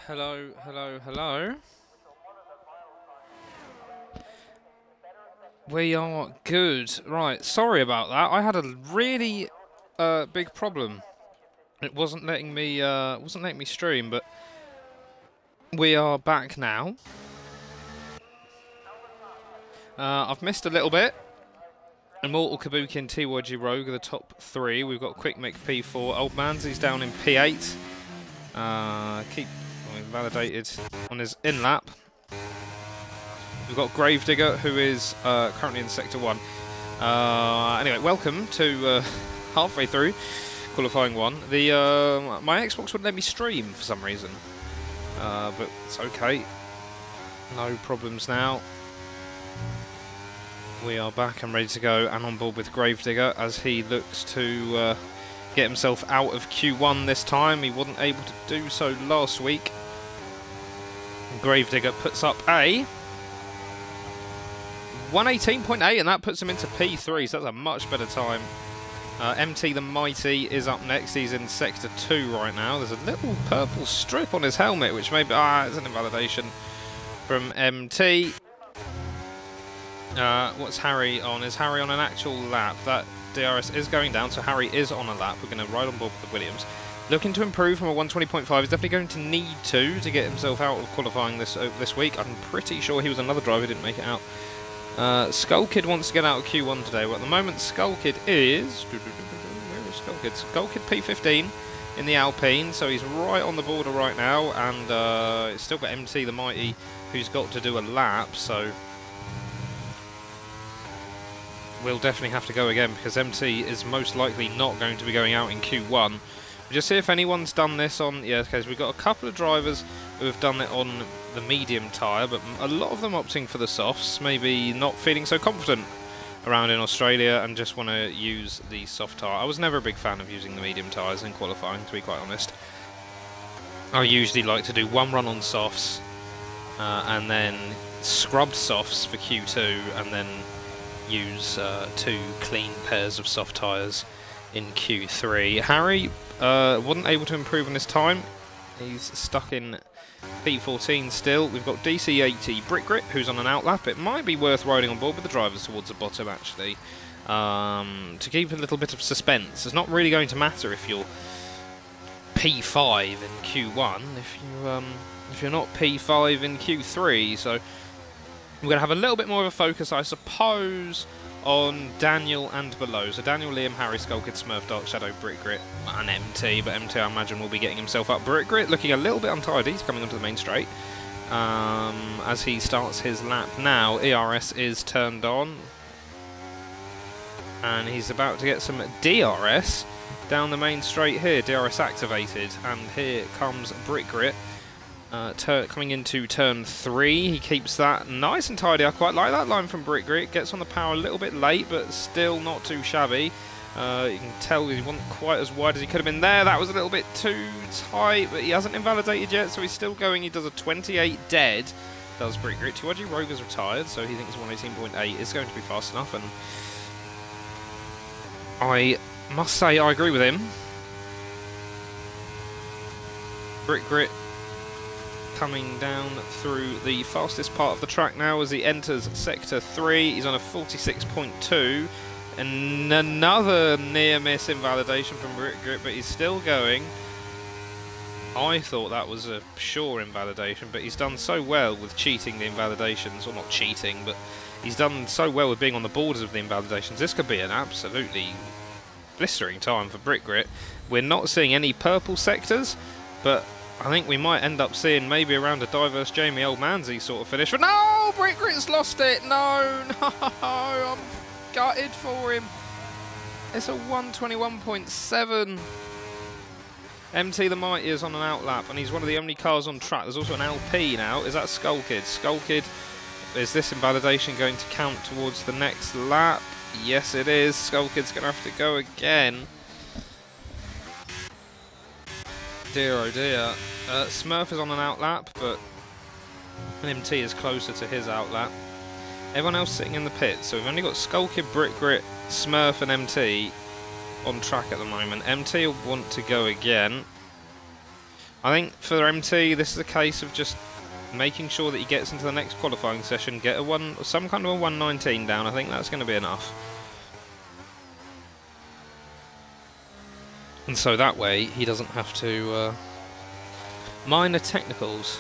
Hello, hello, hello. We are good. Right, sorry about that. I had a really big problem. It wasn't letting me stream, but we are back now. I've missed a little bit. Immortal, Kabuki and TYG Rogue are the top three. We've got Quick Mick P4. Old Mansy's down in P8. Validated on his in-lap. We've got Gravedigger, who is currently in Sector 1. Anyway, welcome to halfway through qualifying 1. My Xbox wouldn't let me stream for some reason, but it's okay. No problems now. We are back and ready to go and on board with Gravedigger as he looks to get himself out of Q1 this time. He wasn't able to do so last week. Gravedigger puts up a 118.8 and that puts him into P3, so that's a much better time. MT the Mighty is up next. He's in Sector 2 right now. There's a little purple strip on his helmet, which maybe... it's an invalidation from MT. What's Harry on? Is Harry on an actual lap? That DRS is going down, so Harry is on a lap. We're going to ride on board with the Williams. Looking to improve from a 120.5. He's definitely going to need to get himself out of qualifying this week. I'm pretty sure he was another driver who didn't make it out. Skull Kid wants to get out of Q1 today. Well, at the moment, Skull Kid is... Where is Skull Kid? Skull Kid P15 in the Alpine, so he's right on the border right now, and it's still got MT the Mighty, who's got to do a lap, so... We'll definitely have to go again, because MT is most likely not going to be going out in Q1. Just see if anyone's done this on... Yeah, okay, so we've got a couple of drivers who have done it on the medium tyre, but a lot of them opting for the softs, maybe not feeling so confident around in Australia and just want to use the soft tyre. I was never a big fan of using the medium tyres in qualifying, to be quite honest. I usually like to do one run on softs and then scrubbed softs for Q2 and then use two clean pairs of soft tyres in Q3. Harry wasn't able to improve on his time. He's stuck in P14 still. We've got DC80 Brick Grit, who's on an outlap. It might be worth riding on board with the drivers towards the bottom, actually, to keep a little bit of suspense. It's not really going to matter if you're P5 in Q1, if you're not P5 in Q3. So we're going to have a little bit more of a focus, I suppose, on Daniel and below. So Daniel, Liam, Harry, Skull Kid, Smurf, Dark Shadow, Brick Grit, and MT. But MT, I imagine, will be getting himself up. Brick Grit looking a little bit untidy. He's coming onto the main straight as he starts his lap now. ERS is turned on, and he's about to get some DRS down the main straight here. DRS activated, and here comes Brick Grit. Coming into turn 3, he keeps that nice and tidy. I quite like that line from Brick Grit. Gets on the power a little bit late, but still not too shabby. You can tell he wasn't quite as wide as he could have been there. That was a little bit too tight, but he hasn't invalidated yet, so he's still going. He does a 28 dead, does Brick Grit. TYG Rogue is retired, so he thinks 118.8 is going to be fast enough, and I must say I agree with him. Brick Grit coming down through the fastest part of the track now as he enters Sector 3. He's on a 46.2, and another near-miss invalidation from Brick Grit, but he's still going. I thought that was a sure invalidation, but he's done so well with cheating the invalidations, or not cheating, but he's done so well with being on the borders of the invalidations. This could be an absolutely blistering time for Brick Grit. We're not seeing any purple sectors, but I think we might end up seeing maybe around a diverse Jamie Old Mansy sort of finish. But no! Brick Grit's lost it! No! I'm gutted for him. It's a 121.7. MT the Mighty is on an outlap, and he's one of the only cars on track. There's also an LP now. Is that Skull Kid? Skull Kid, is this invalidation going to count towards the next lap? Yes, it is. Skull Kid's going to have to go again. Dear oh dear. Smurf is on an outlap, but MT is closer to his outlap. Everyone else sitting in the pit, so we've only got Skull Kid, Brick Grit, Smurf and MT on track at the moment. MT will want to go again. I think for MT, this is a case of just making sure that he gets into the next qualifying session, get some kind of a 119 down. I think that's going to be enough. And so that way, he doesn't have to minor technicals.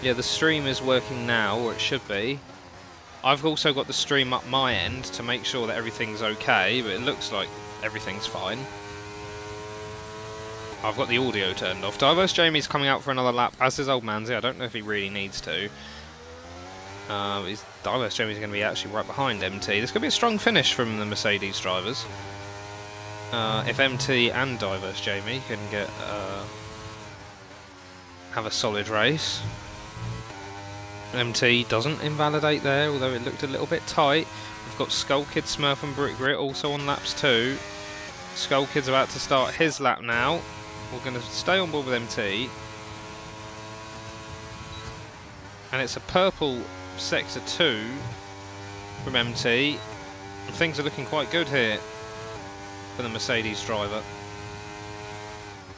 Yeah, the stream is working now, or it should be. I've also got the stream up my end to make sure that everything's okay, but it looks like everything's fine. I've got the audio turned off. Diverse Jamie's coming out for another lap, as is Old Manzi. I don't know if he really needs to. Diverse Jamie's going to be actually right behind MT. This could be a strong finish from the Mercedes drivers. If MT and Diverse Jamie can get have a solid race. MT doesn't invalidate there, although it looked a little bit tight. We've got Skull Kid, Smurf and Brick Grit also on laps 2. Skull Kid's about to start his lap now. We're going to stay on board with MT. And it's a purple Sector 2 from MT. And things are looking quite good here for the Mercedes driver.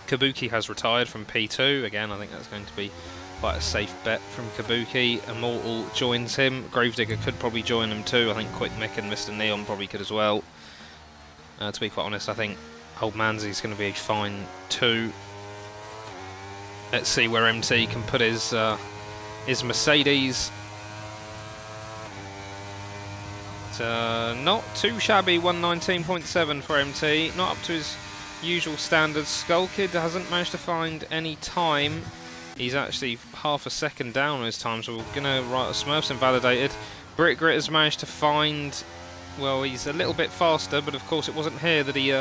Kabuki has retired from P2. Again, I think that's going to be quite a safe bet from Kabuki. Immortal joins him. Gravedigger could probably join him too. I think Quick Mick and Mr. Neon probably could as well. To be quite honest, I think Old Manzi's going to be fine too. Let's see where MT can put his Mercedes. It's not too shabby, 119.7 for MT. Not up to his usual standards. Skull Kid hasn't managed to find any time. He's actually half a second down on his time, so we're going to write a Smurf's invalidated. Brick Grit has managed to find, well, he's a little bit faster, but of course it wasn't here that he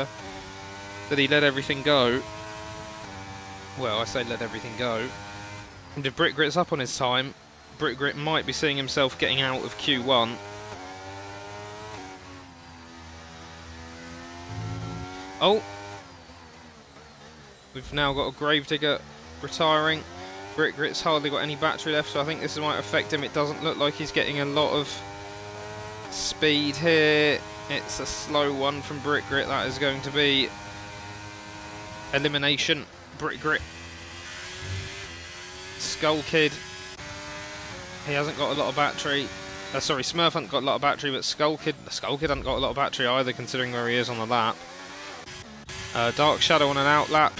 let everything go. Well, I say let everything go. And if Brick Grit's up on his time, Brick Grit might be seeing himself getting out of Q1. Oh! We've now got a Gravedigger retiring. Brick Grit's hardly got any battery left, so I think this might affect him. It doesn't look like he's getting a lot of speed here. It's a slow one from Brick Grit. That is going to be elimination. Brick Grit. Skull Kid. He hasn't got a lot of battery. Sorry, Smurf hasn't got a lot of battery, but Skull Kid hasn't got a lot of battery either, considering where he is on the lap. Dark Shadow on an out lap.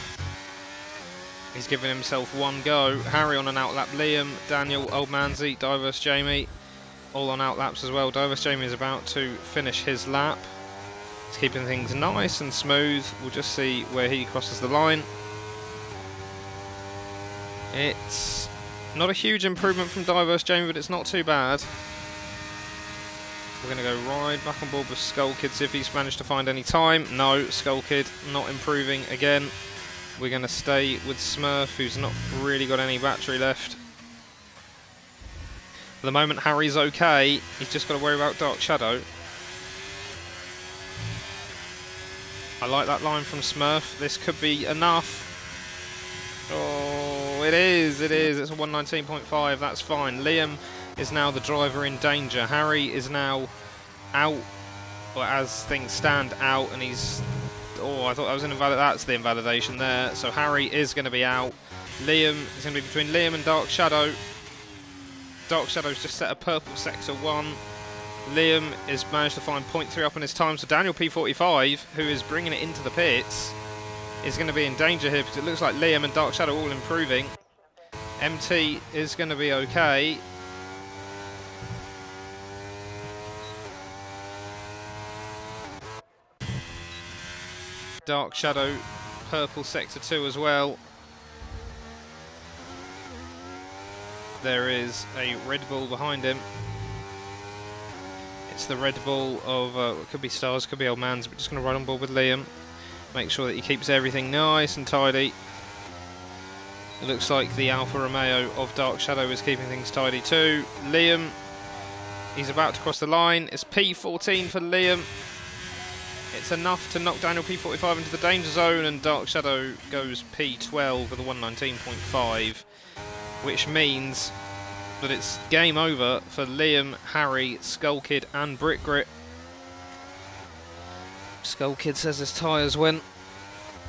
He's giving himself one go. Harry on an outlap. Liam, Daniel, Old Manzi, Diverse Jamie, all on outlaps as well. Diverse Jamie is about to finish his lap. He's keeping things nice and smooth. We'll just see where he crosses the line. It's not a huge improvement from Diverse Jamie, but it's not too bad. We're going to go right back on board with Skull Kid, see if he's managed to find any time. No, Skull Kid not improving again. We're going to stay with Smurf, who's not really got any battery left. At the moment, Harry's okay. He's just got to worry about Dark Shadow. I like that line from Smurf. This could be enough. Oh, it is. It's a 119.5. That's fine. Liam is now the driver in danger. Harry is now out, or as things stand, out, and he's... Oh, I thought that was an invalid. That's the invalidation there. So Harry is going to be out. Liam is going to be between Liam and Dark Shadow. Dark Shadow's just set a purple Sector 1. Liam has managed to find 0.3 up on his time. So Daniel P45, who is bringing it into the pits, is going to be in danger here because it looks like Liam and Dark Shadow all improving. MT is going to be okay. Dark Shadow, purple Sector 2 as well. There is a Red Bull behind him. It's the Red Bull of, it could be Stars, could be Old Man's, but just going to ride on board with Liam. Make sure that he keeps everything nice and tidy. It looks like the Alfa Romeo of Dark Shadow is keeping things tidy too. Liam, he's about to cross the line. It's P14 for Liam. It's enough to knock Daniel P45 into the danger zone, and Dark Shadow goes P12 with a 119.5, which means that it's game over for Liam, Harry, Skull Kid and Brick Grit. Skull Kid says his tyres went.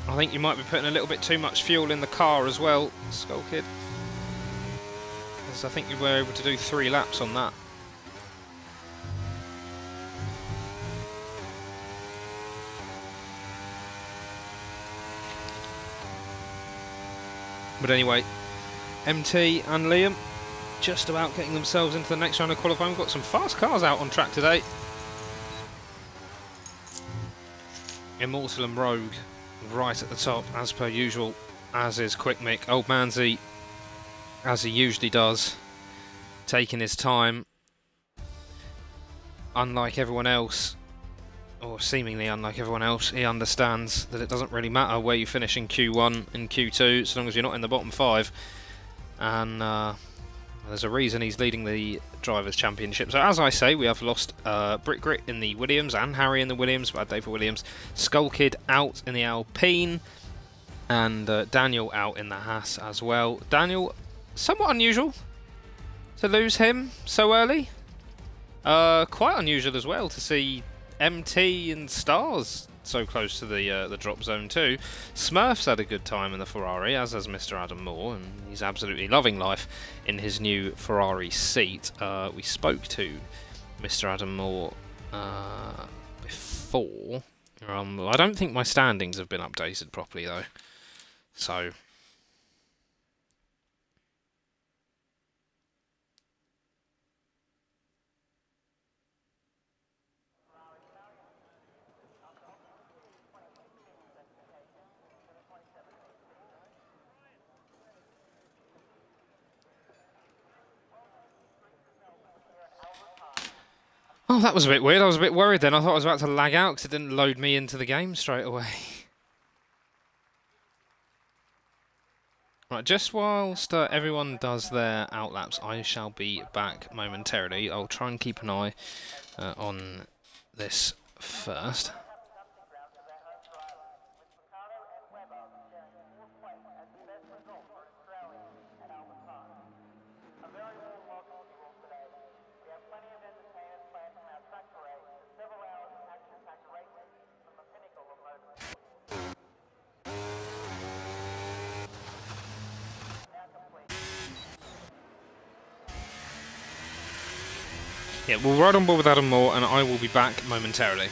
I think you might be putting a little bit too much fuel in the car as well, Skull Kid. Because I think you were able to do 3 laps on that. But anyway, MT and Liam just about getting themselves into the next round of qualifying. We've got some fast cars out on track today. Immortal and Rogue right at the top as per usual, as is Quick Mick. Old Manzi, as he usually does, taking his time. Unlike everyone else, or seemingly unlike everyone else, he understands that it doesn't really matter where you finish in Q1 and Q2 so long as you're not in the bottom 5. And there's a reason he's leading the Drivers' Championship. So as I say, we have lost Brick Grit in the Williams and Harry in the Williams. Bad day for Williams. Skull Kid out in the Alpine. And Daniel out in the Haas as well. Daniel, somewhat unusual to lose him so early. Quite unusual as well to see MT and Stars so close to the drop zone too. Smurf's had a good time in the Ferrari, as has Mr. Adam Moore, and he's absolutely loving life in his new Ferrari seat. We spoke to Mr. Adam Moore before. I don't think my standings have been updated properly though, so... Oh, that was a bit weird. I was a bit worried then. I thought I was about to lag out because it didn't load me into the game straight away. Right, just whilst everyone does their outlaps, I shall be back momentarily. I'll try and keep an eye on this first. Yeah, we'll ride on board with Adam Moore, and I will be back momentarily.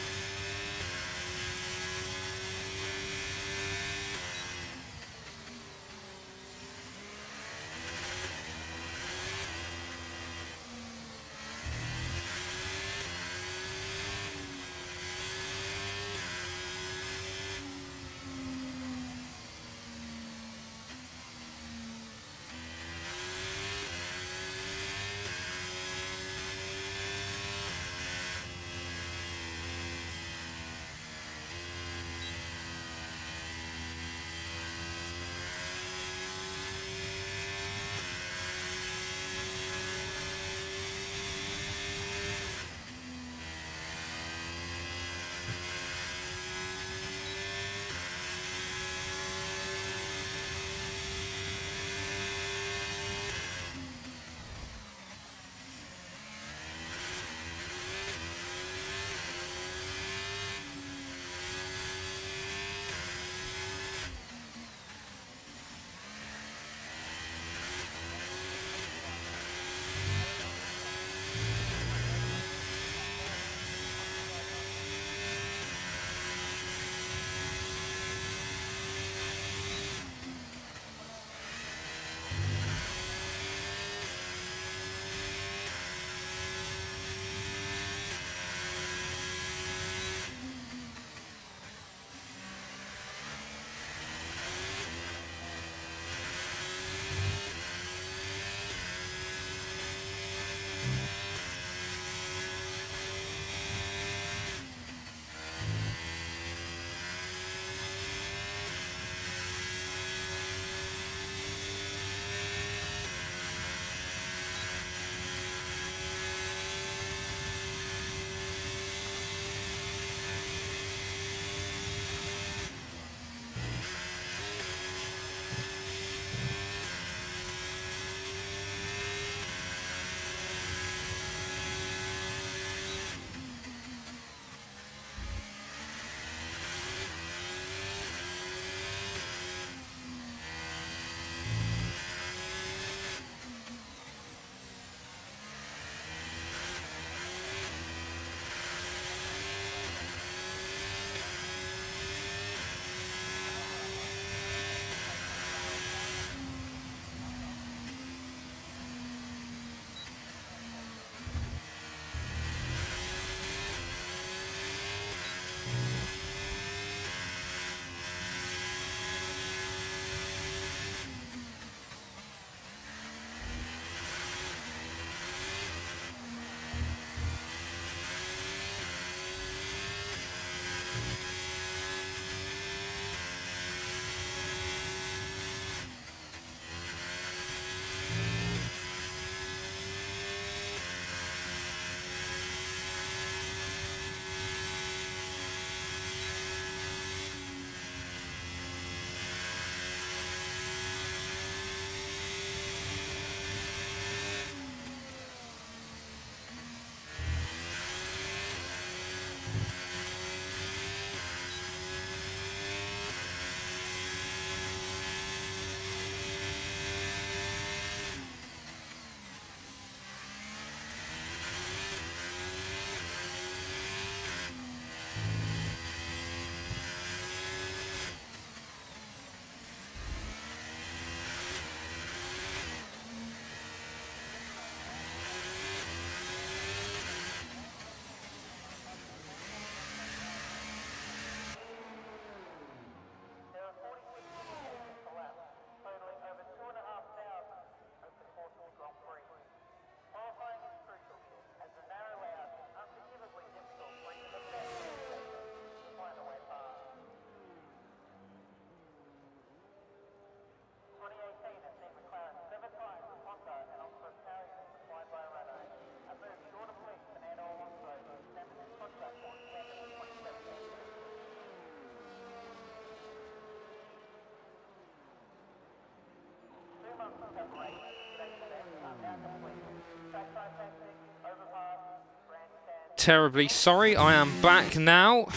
terribly sorry. I am back now.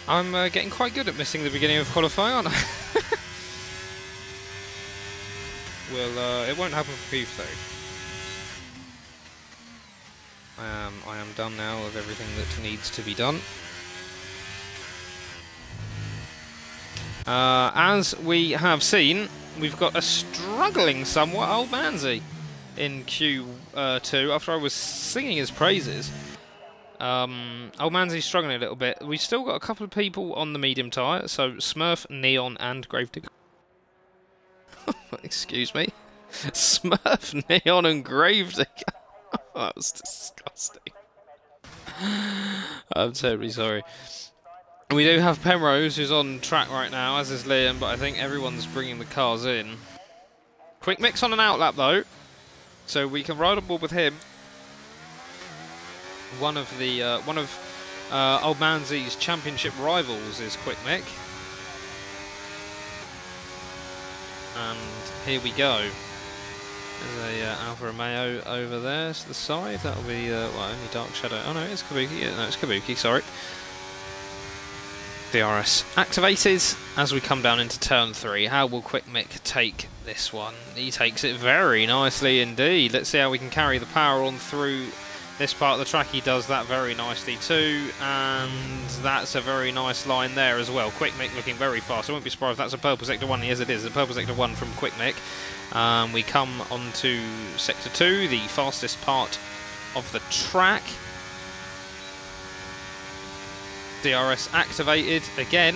I'm getting quite good at missing the beginning of qualifying, aren't I? Well, it won't happen for Keith though. I am done now with everything that needs to be done. As we have seen, we've got a struggling somewhat old Manzi in Q2 after I was singing his praises. Old Manzi's struggling a little bit. We've still got a couple of people on the medium tyre, so Smurf, Neon and Gravedigger. Excuse me. Smurf, Neon and Gravedigger. That was disgusting. I'm terribly sorry. We do have Penrose, who's on track right now, as is Liam, but I think everyone's bringing the cars in. Quick Mix on an outlap, though, so we can ride on board with him. One of Old Manzi's championship rivals is Quick Mick. And here we go. There's a Alfa Romeo over there to the side. That'll be, well, only Dark Shadow. Oh no, it's Kabuki. Yeah, no, it's Kabuki, sorry. DRS activated as we come down into turn 3. How will Quick Mick take this one? He takes it very nicely indeed. Let's see how we can carry the power on through this part of the track. He does that very nicely too, and that's a very nice line there as well. Quick Mick looking very fast. I won't be surprised if that's a purple sector 1. Yes, it is a purple sector 1 from Quick Mick. We come on to sector 2, the fastest part of the track. DRS activated again.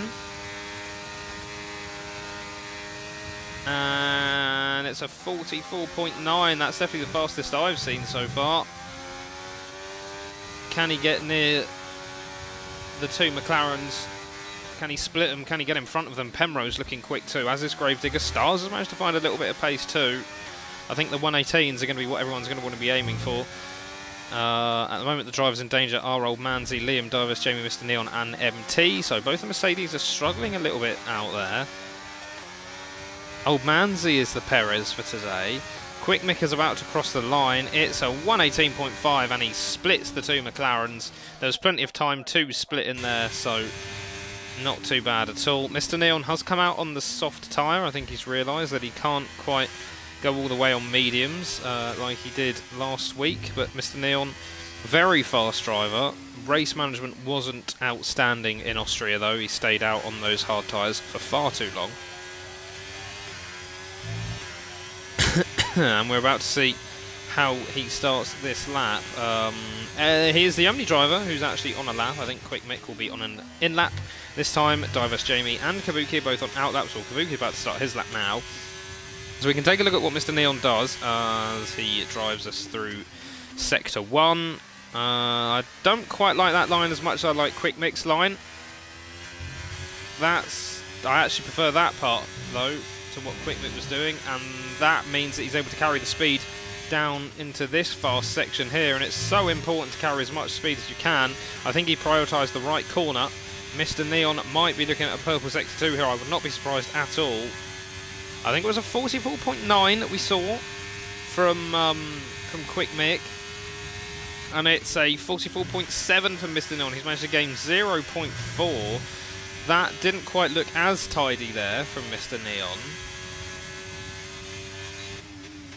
And it's a 44.9. That's definitely the fastest I've seen so far. Can he get near the two McLarens? Can he split them? Can he get in front of them? Penrose looking quick too, as is Gravedigger. Stars has managed to find a little bit of pace too. I think the 118s are going to be what everyone's going to want to be aiming for. At the moment the drivers in danger are Old Manzi, Liam, Divers, Jamie, Mr. Neon and MT. So both the Mercedes are struggling a little bit out there. Old Manzi is the Perez for today. Quick Mick is about to cross the line. It's a 118.5 and he splits the two McLarens. There's plenty of time to split in there, so not too bad at all. Mr. Neon has come out on the soft tyre. I think he's realised that he can't quite go all the way on mediums like he did last week. But Mr. Neon, very fast driver. Race management wasn't outstanding in Austria though. He stayed out on those hard tyres for far too long. And we're about to see how he starts this lap. He is the only driver who's actually on a lap. I think Quick Mick will be on an in-lap this time. Divers, Jamie and Kabuki are both on out-laps. Well, Kabuki about to start his lap now. So we can take a look at what Mr. Neon does as he drives us through Sector 1. I don't quite like that line as much as I like Quick Mick's line. I actually prefer that part, though, to what Quick Mick was doing, and that means that he's able to carry the speed down into this fast section here, and it's so important to carry as much speed as you can. I think he prioritised the right corner. Mr. Neon might be looking at a purple sector 2 here. I would not be surprised at all. I think it was a 44.9 that we saw from Quick Mick, and it's a 44.7 from Mr. Neon. He's managed to gain 0.4. That didn't quite look as tidy there from Mr. Neon.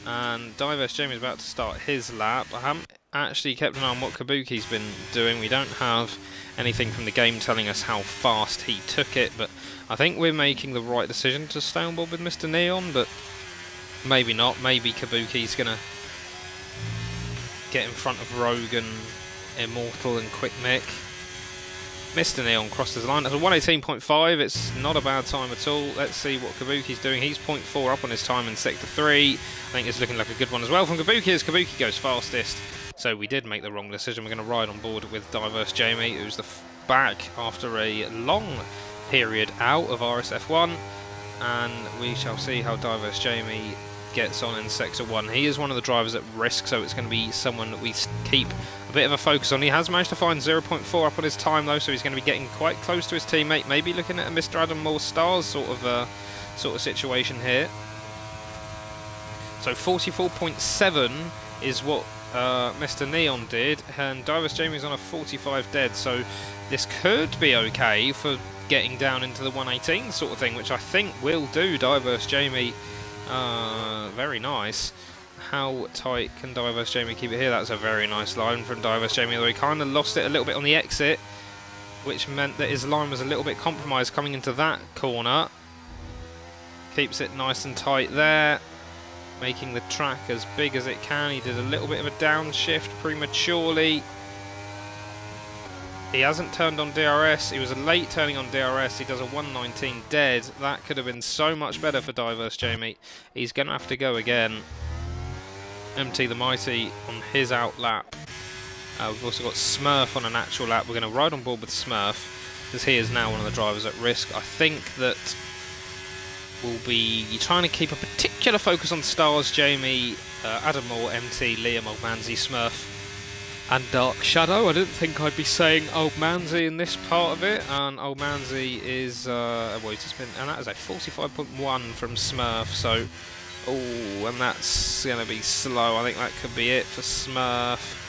And Divers Jamie's about to start his lap. I haven't actually kept an eye on what Kabuki's been doing. We don't have anything from the game telling us how fast he took it, but I think we're making the right decision to stay on board with Mr. Neon, but maybe not. Maybe Kabuki's going to get in front of Rogue and Immortal and Quick Mick. Mr. Neon crosses the line. That's a 118.5. It's not a bad time at all. Let's see what Kabuki's doing. He's 0.4 up on his time in Sector 3. I think it's looking like a good one as well from Kabuki, as Kabuki goes fastest. So we did make the wrong decision. We're going to ride on board with Diverse Jamie, who's back after a long period out of RSF1. And we shall see how Diverse Jamie gets on in Sector 1. He is one of the drivers at risk, so it's going to be someone that we keep a bit of a focus on. He has managed to find 0.4 up on his time though, so he's going to be getting quite close to his teammate, maybe looking at a Mr. Adam Moore Stars sort of situation here. So 44.7 is what Mr. Neon did, and Diverse Jamie's on a 45 dead, so this could be okay for getting down into the 118 sort of thing, which I think will do Diverse Jamie very nice. How tight can Diverse Jamie keep it here? That's a very nice line from Diverse Jamie, although he kind of lost it a little bit on the exit, which meant that his line was a little bit compromised coming into that corner. Keeps it nice and tight there, making the track as big as it can. He did a little bit of a downshift prematurely. He hasn't turned on DRS. He was late turning on DRS. He does a 119 dead. That could have been so much better for Diverse Jamie. He's going to have to go again. MT the Mighty on his out lap. We've also got Smurf on an actual lap. We're going to ride on board with Smurf because he is now one of the drivers at risk. I think that we'll be trying to keep a particular focus on Stars, Jamie, Adam Moore, MT, Liam, Old Manzi, Smurf, and Dark Shadow. I didn't think I'd be saying Old Manzi in this part of it, and Old Manzi is, well, he's just been, and that is a 45.1 from Smurf, so, oh, and that's going to be slow. I think that could be it for Smurf.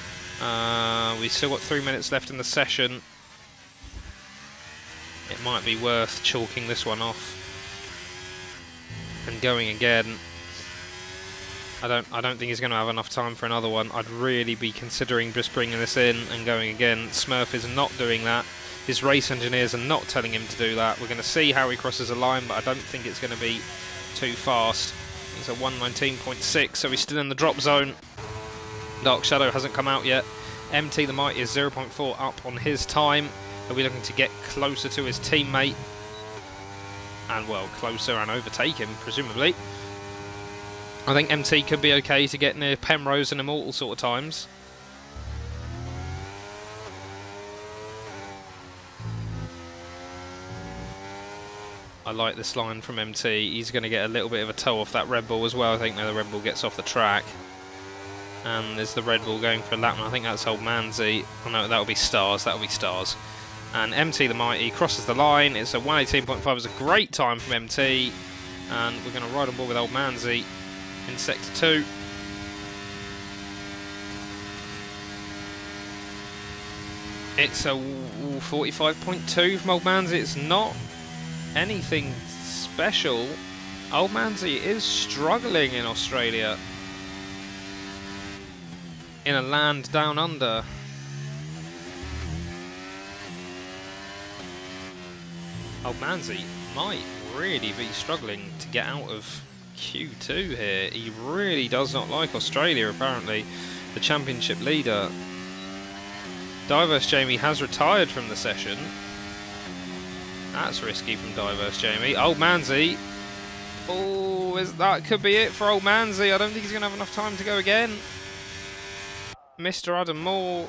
We've still got 3 minutes left in the session. It might be worth chalking this one off and going again. I don't think he's going to have enough time for another one. I'd really be considering just bringing this in and going again. Smurf is not doing that. His race engineers are not telling him to do that. We're going to see how he crosses the line, but I don't think it's going to be too fast. It's a 119.6, so he's still in the drop zone. Dark Shadow hasn't come out yet. MT the Mighty is 0.4 up on his time. Are we looking to get closer to his teammate? And, well, closer and overtake him, presumably. I think MT could be okay to get near Penrose and Immortal sort of times. I like this line from MT. He's going to get a little bit of a toe off that Red Bull as well. I think now the Red Bull gets off the track. And there's the Red Bull going for a lap, and I think that's Old Manzi. Oh no, that'll be Stars. That'll be Stars. And MT the Mighty crosses the line. It's a 118.5. It's a great time from MT. And we're going to ride on board with Old Manzi in Sector 2. It's a 45.2 from Old Manzi. It's not anything special. Old Manzi is struggling in Australia. In a land down under. Old Manzi might really be struggling to get out of Q2 here. He really does not like Australia, apparently. The championship leader. Diverse Jamie has retired from the session. That's risky from Diverse Jamie. Old Manzi. Oh, that could be it for Old Manzi. I don't think he's going to have enough time to go again. Mr. Adam Moore.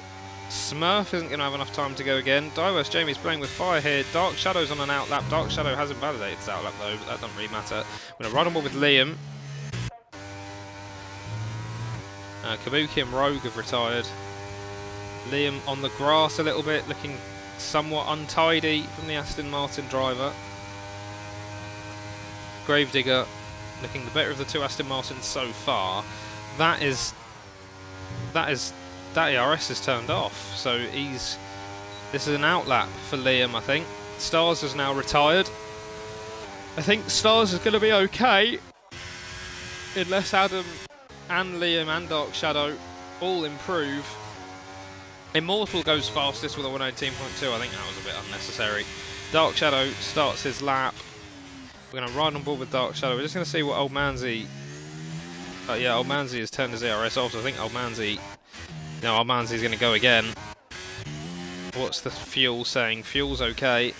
Smurf isn't going to have enough time to go again. Diverse Jamie's playing with fire here. Dark Shadow's on an outlap. Dark Shadow hasn't validated his outlap though, but that doesn't really matter. We're going to ride on board with Liam. Kabuki and Rogue have retired. Liam on the grass a little bit, looking somewhat untidy from the Aston Martin driver. Gravedigger looking the better of the two Aston Martins so far. That ERS is turned off, so this is an outlap for Liam, I think. Stars is now retired. I think Stars is going to be okay, unless Adam and Liam and Dark Shadow all improve. Immortal goes fastest with a 118.2, I think that was a bit unnecessary. Dark Shadow starts his lap. We're going to ride on board with Dark Shadow. We're just going to see what Old Manzi... yeah, Old Manzi has turned his ERS off, so I think Old Manzi... No, Old Manzi's going to go again. What's the fuel saying? Fuel's okay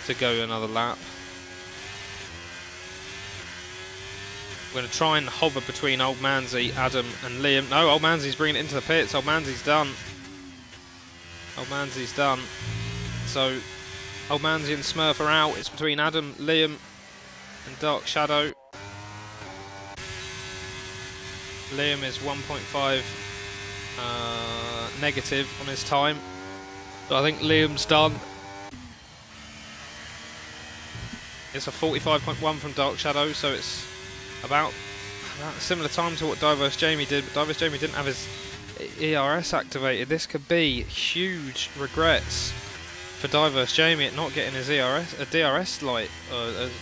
to go another lap. We're going to try and hover between Old Manzi, Adam and Liam. No, Old Manzi's bringing it into the pits. Old Manzi's done. Old Manzi's done. So, Old Manzi and Smurf are out. It's between Adam, Liam and Dark Shadow. Liam is 1.5 negative on his time. So I think Liam's done. It's a 45.1 from Dark Shadow, so it's about Similar time to what Diverse Jamie did, but Diverse Jamie didn't have his ERS activated. This could be huge regrets for Diverse Jamie at not getting his DRS light,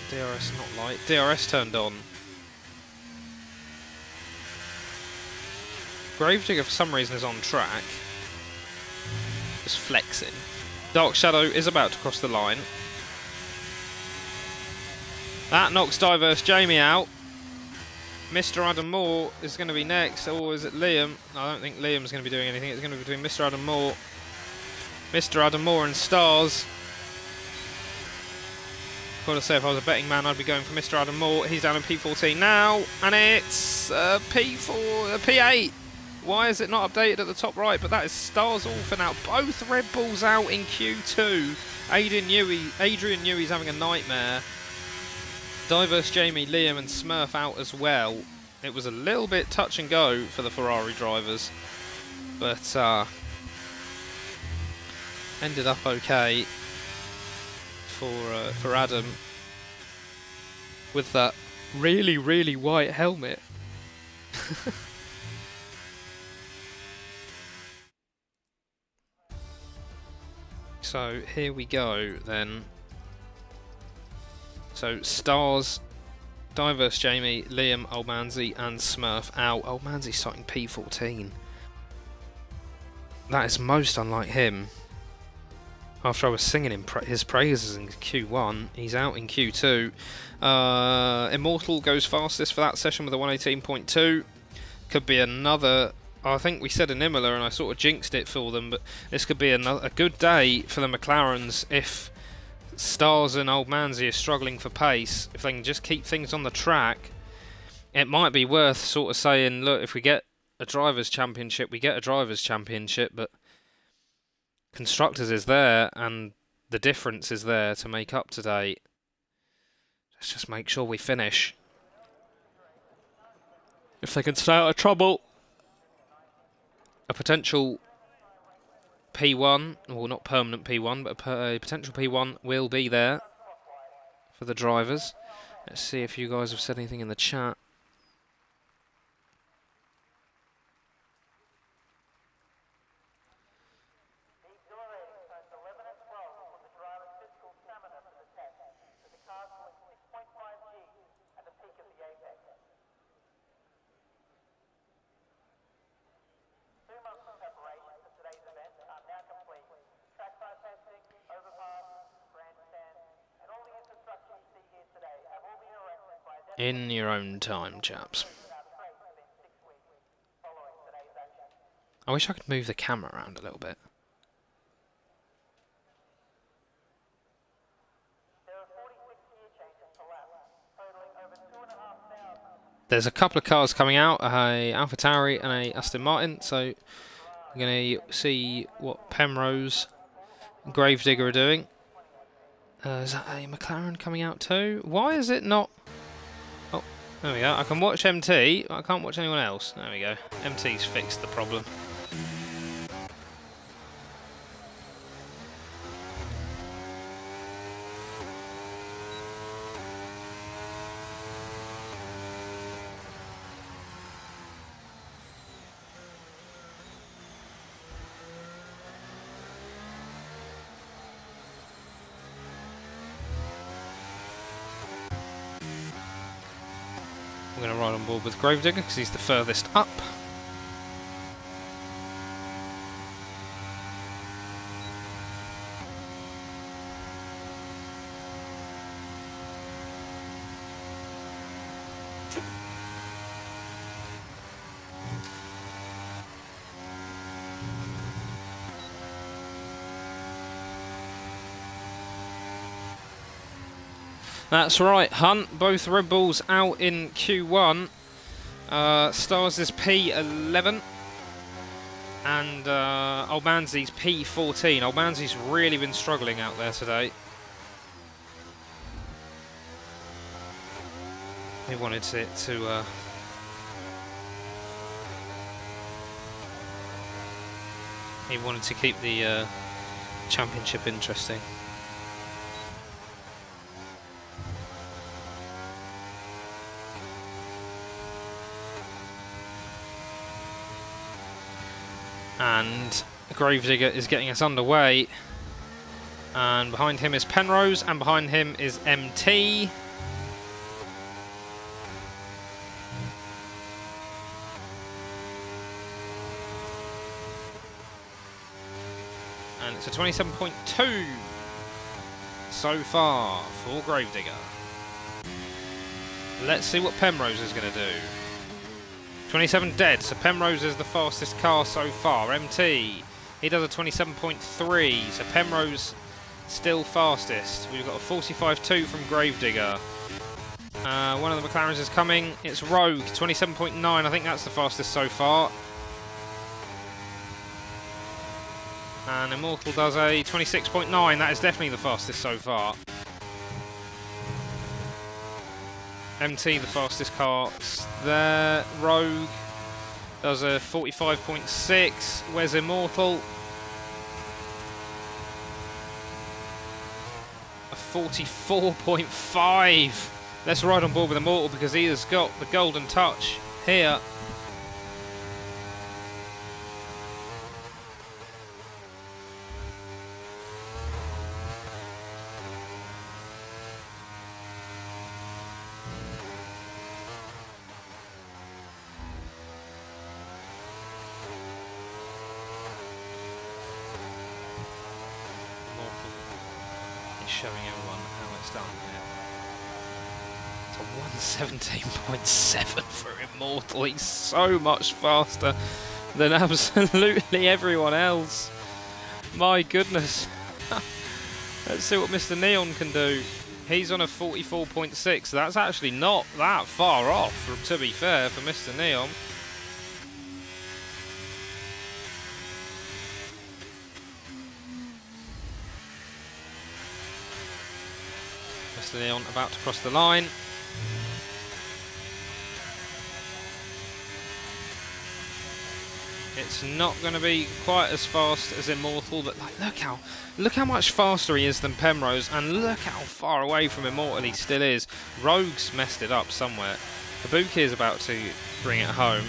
DRS not light, DRS turned on. Gravedigger for some reason is on track. Just flexing. Dark Shadow is about to cross the line. That knocks Diverse Jamie out. Mr. Adam Moore is going to be next, or is it Liam? I don't think Liam's going to be doing anything. It's going to be between Mr. Adam Moore. Mr. Adam Moore and Stars. Gotta say, if I was a betting man, I'd be going for Mr. Adam Moore. He's down in P14 now, and it's P8. Why is it not updated at the top right? But that is Stars all for now. Both Red Bulls out in Q2. Adrian Newey's having a nightmare. Diverse Jamie, Liam and Smurf out as well. It was a little bit touch and go for the Ferrari drivers, but ended up okay for Adam with that really, really white helmet. So here we go then. So Stars, Diverse Jamie, Liam, Almanzi and Smurf out. Almanzi's starting P14. That is most unlike him. After I was singing his praises in Q1, he's out in Q2. Immortal goes fastest for that session with a 118.2. Could be another... I think we said an Imola and I sort of jinxed it for them, but this could be a good day for the McLarens if Stars and Old Manzi are struggling for pace. If they can just keep things on the track, it might be worth sort of saying, look, if we get a Drivers' Championship, we get a Drivers' Championship, but Constructors is there and the difference is there to make up today. Let's just make sure we finish. If they can stay out of trouble, a potential P1, well not permanent P1, but a potential P1 will be there for the drivers. Let's see if you guys have said anything in the chat. In your own time, chaps. I wish I could move the camera around a little bit. There's a couple of cars coming out, a AlphaTauri and a Aston Martin, so I'm going to see what Penrose and Gravedigger are doing. Is that a McLaren coming out too? Why is it not... Oh, there we go. I can watch MT, but I can't watch anyone else. There we go. MT's fixed the problem. I'm going to ride on board with Gravedigger because he's the furthest up. That's right, Hunt. Both Red Bulls out in Q1. Stars is P11. And Almanzi's P14. Almanzi's really been struggling out there today. He wanted it to... he wanted to keep the championship interesting. And Gravedigger is getting us underway. And behind him is Penrose, and behind him is MT. And it's a 27.2 so far for Gravedigger. Let's see what Penrose is going to do. 27 dead, so Penrose is the fastest car so far. MT, he does a 27.3, so Penrose still fastest. We've got a 45.2 from Gravedigger. One of the McLarens is coming. It's Rogue, 27.9. I think that's the fastest so far. And Immortal does a 26.9. That is definitely the fastest so far. MT, the fastest car there. Rogue does a 45.6. Where's Immortal? A 44.5. Let's ride on board with Immortal because he has got the golden touch here. Showing everyone how it's done here. It's a 117.7 for Immortal. He's so much faster than absolutely everyone else. My goodness. Let's see what Mr. Neon can do. He's on a 44.6. That's actually not that far off, to be fair, for Mr. Neon. Mr. Neon about to cross the line. It's not going to be quite as fast as Immortal, but like, look how much faster he is than Penrose, and look how far away from Immortal he still is. Rogue's messed it up somewhere. Kabuki is about to bring it home.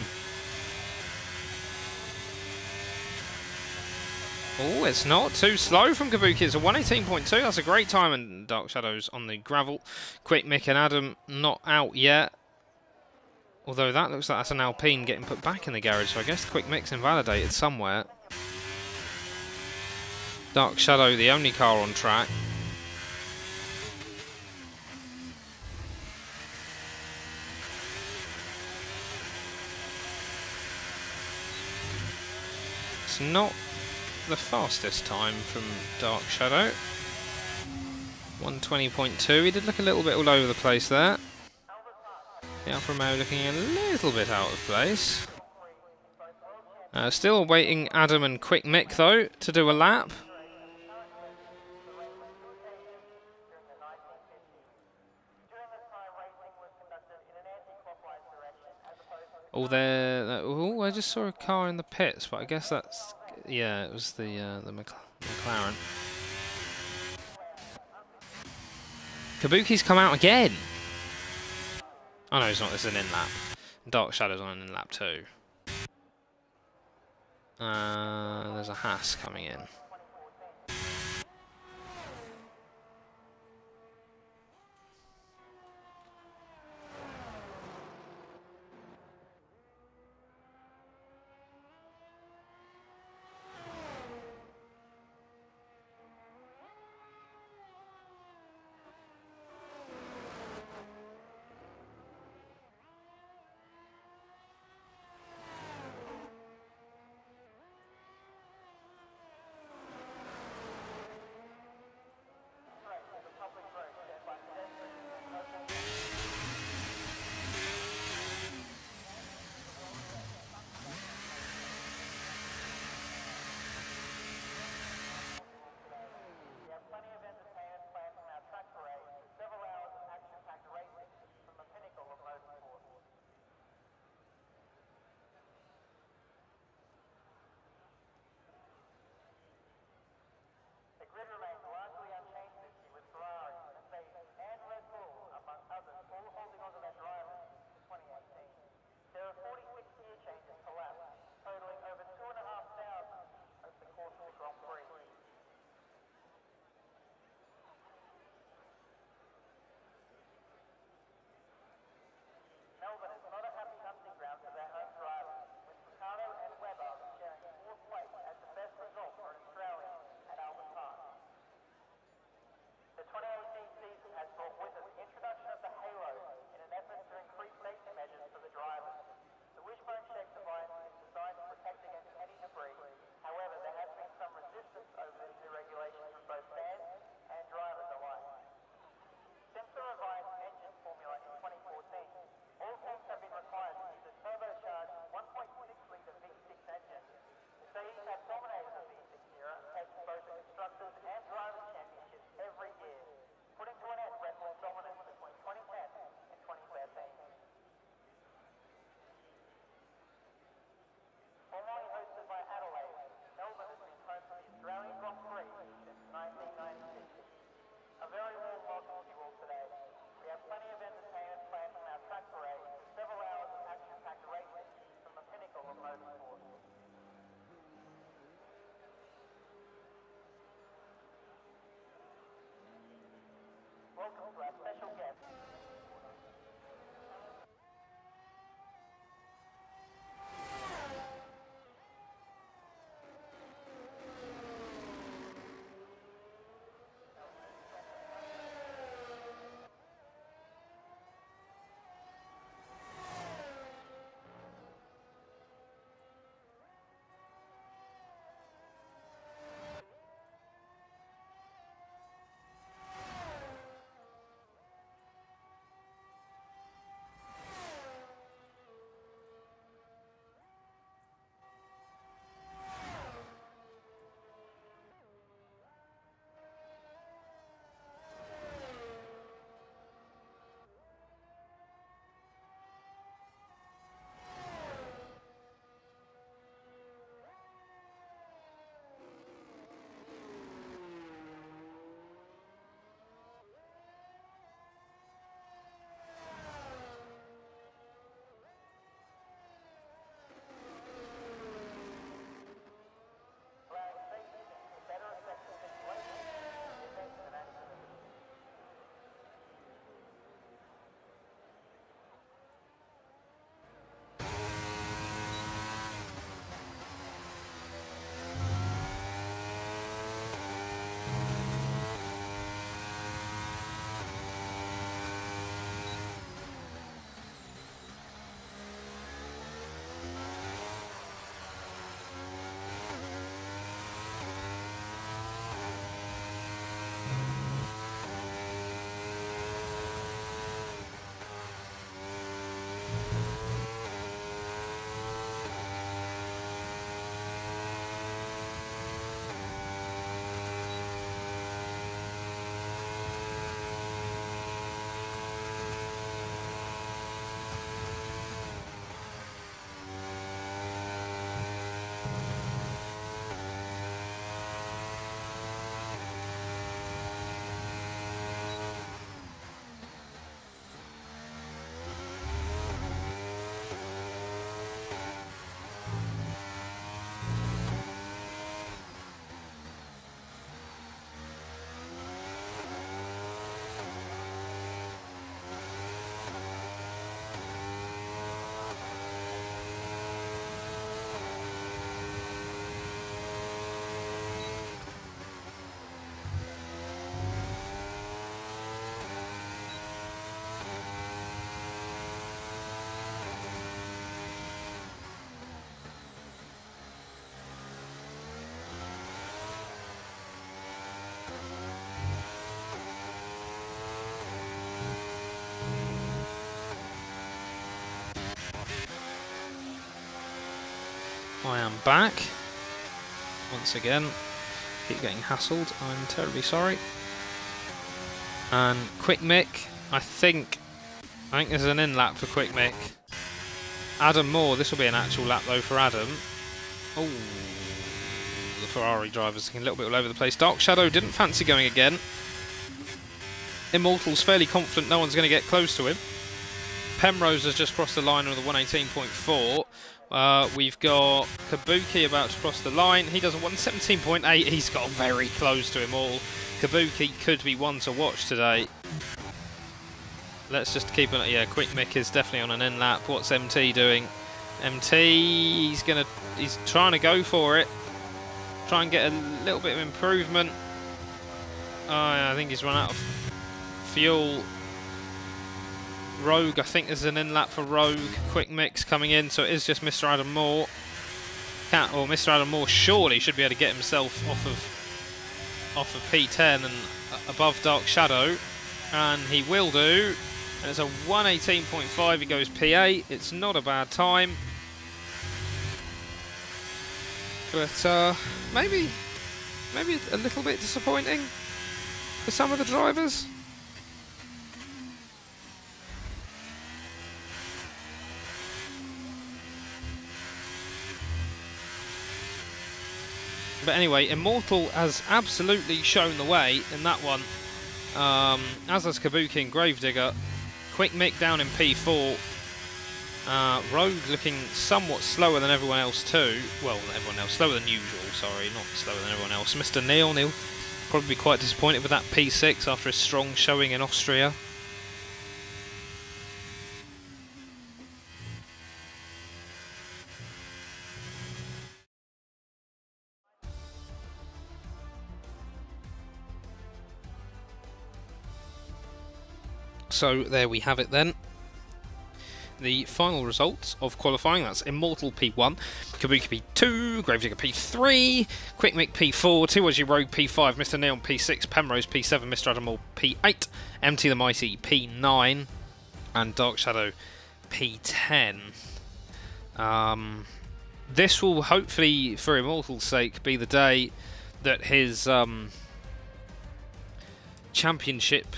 Oh, it's not too slow from Kabuki. It's a 118.2. That's a great time. And Dark Shadows on the gravel. Quick Mick and Adam not out yet. Although that looks like that's an Alpine getting put back in the garage. So I guess Quick Mick's invalidated somewhere. Dark Shadow, the only car on track. It's not the fastest time from Dark Shadow. 120.2. He did look a little bit all over the place there. The Alfa Romeo looking a little bit out of place. Still awaiting Adam and Quick Mick though to do a lap. Oh, oh, I just saw a car in the pits, but I guess that's, yeah, it was the McLaren. Kabuki's come out again. Oh no, it's not. This is an in-lap. Dark Shadow's on an in-lap too. There's a Haas coming in. I am back. Once again. Keep getting hassled. I'm terribly sorry. And Quick Mick, I think there's an in-lap for Quick Mick. Adam Moore, this will be an actual lap though for Adam. Oh, the Ferrari driver's looking a little bit all over the place. Dark Shadow didn't fancy going again. Immortal's fairly confident no one's going to get close to him. Penrose has just crossed the line with a 118.4. We've got Kabuki about to cross the line. He doesn't want 17.8. He's got very close to him all. Kabuki could be one to watch today. Let's just keep it. Yeah, Quick Mick is definitely on an in lap. What's MT doing? MT, he's trying to go for it. Try and get a little bit of improvement. I think he's run out of fuel. Rogue, I think there's an in lap for Rogue. Quick Mix coming in, so it is just Mr. Adam Moore. Mr. Adam Moore surely should be able to get himself off of P10 and above Dark Shadow, and he will do. And it's a 118.5. He goes P8. It's not a bad time, but maybe a little bit disappointing for some of the drivers. But anyway, Immortal has absolutely shown the way in that one, as has Kabuki and Gravedigger. Quick Mick down in P4. Rogue looking somewhat slower than everyone else too. Well, not everyone else, slower than usual, sorry, not slower than everyone else. Mr. Neil probably be quite disappointed with that P6 after his strong showing in Austria. So there we have it then. The final results of qualifying, that's Immortal P1, Kabuki P2, Gravedigger P3, Quick Mick P4, 2 Rogue P5, Mr. Neon P6, Penrose P7, Mr. Adam P8, MT the Mighty P9, and Dark Shadow P10. This will hopefully, for Immortal's sake, be the day that his championship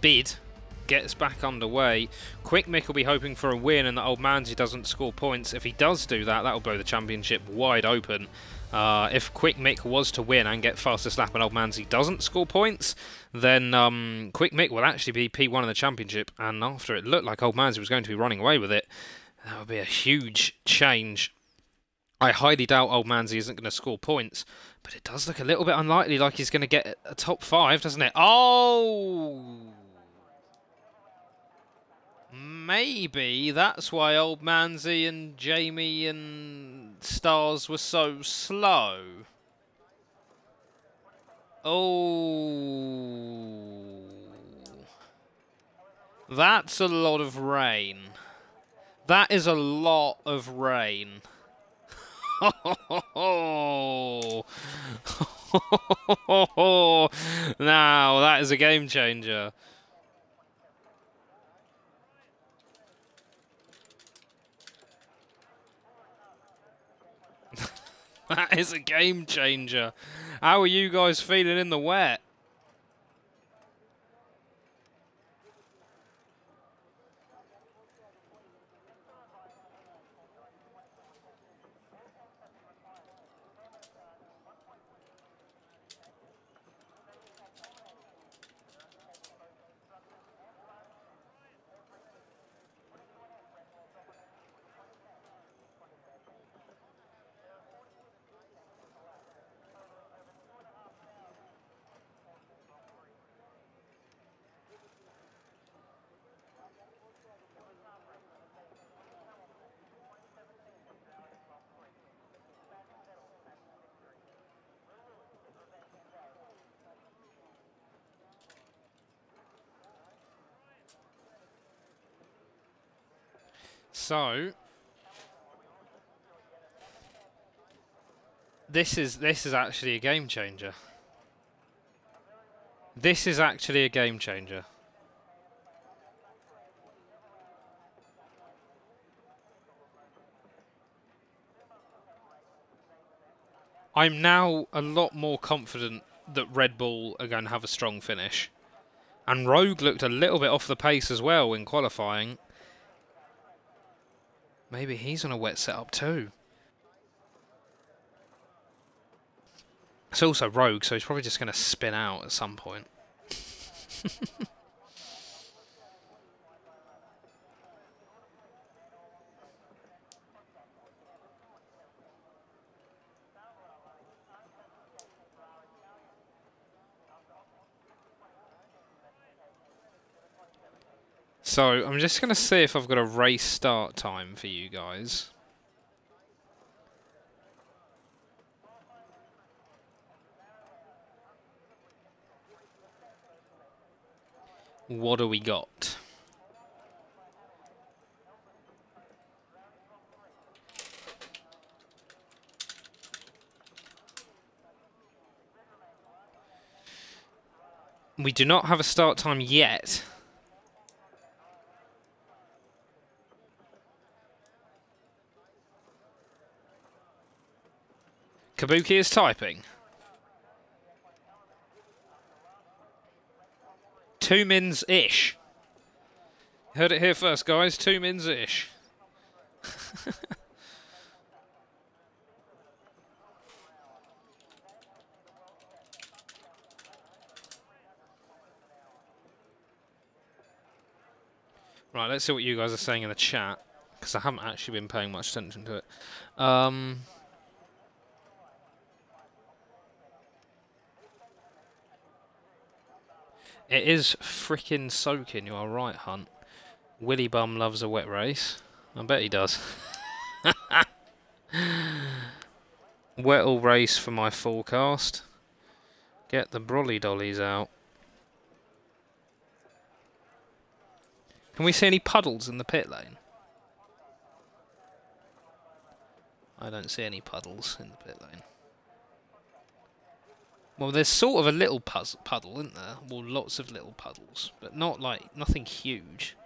bid gets back underway. Quick Mick will be hoping for a win and that Old Manzi doesn't score points. If he does do that, that'll blow the championship wide open. If Quick Mick was to win and get fastest lap and Old Manzi doesn't score points, then Quick Mick will actually be P1 in the championship, and after it looked like Old Manzi was going to be running away with it, that would be a huge change. I highly doubt Old Manzi isn't going to score points, but it does look a little bit unlikely, like he's going to get a top 5, doesn't it? Oh! Maybe that's why Old Manzi and Jamie and Stars were so slow. Oh. That's a lot of rain. That is a lot of rain. Now, that is a game changer. That is a game changer. How are you guys feeling in the wet? So this is actually a game changer. This is actually a game changer. I'm now a lot more confident that Red Bull are going to have a strong finish. And Rogue looked a little bit off the pace as well in qualifying. Maybe he's on a wet setup too. It's also Rogue, so he's probably just going to spin out at some point. So, I'm just going to see if I've got a race start time for you guys. What do we got? We do not have a start time yet. Kabuki is typing. 2 mins-ish. Heard it here first, guys. 2 mins-ish. Right, let's see what you guys are saying in the chat, because I haven't actually been paying much attention to it. It is frickin' soaking, you are right, Hunt. Willy Bum loves a wet race. I bet he does. Wet all race for my forecast. Get the brolly dollies out. Can we see any puddles in the pit lane? I don't see any puddles in the pit lane. Well, there's sort of a little puddle, isn't there? Well, lots of little puddles, but not like, nothing huge.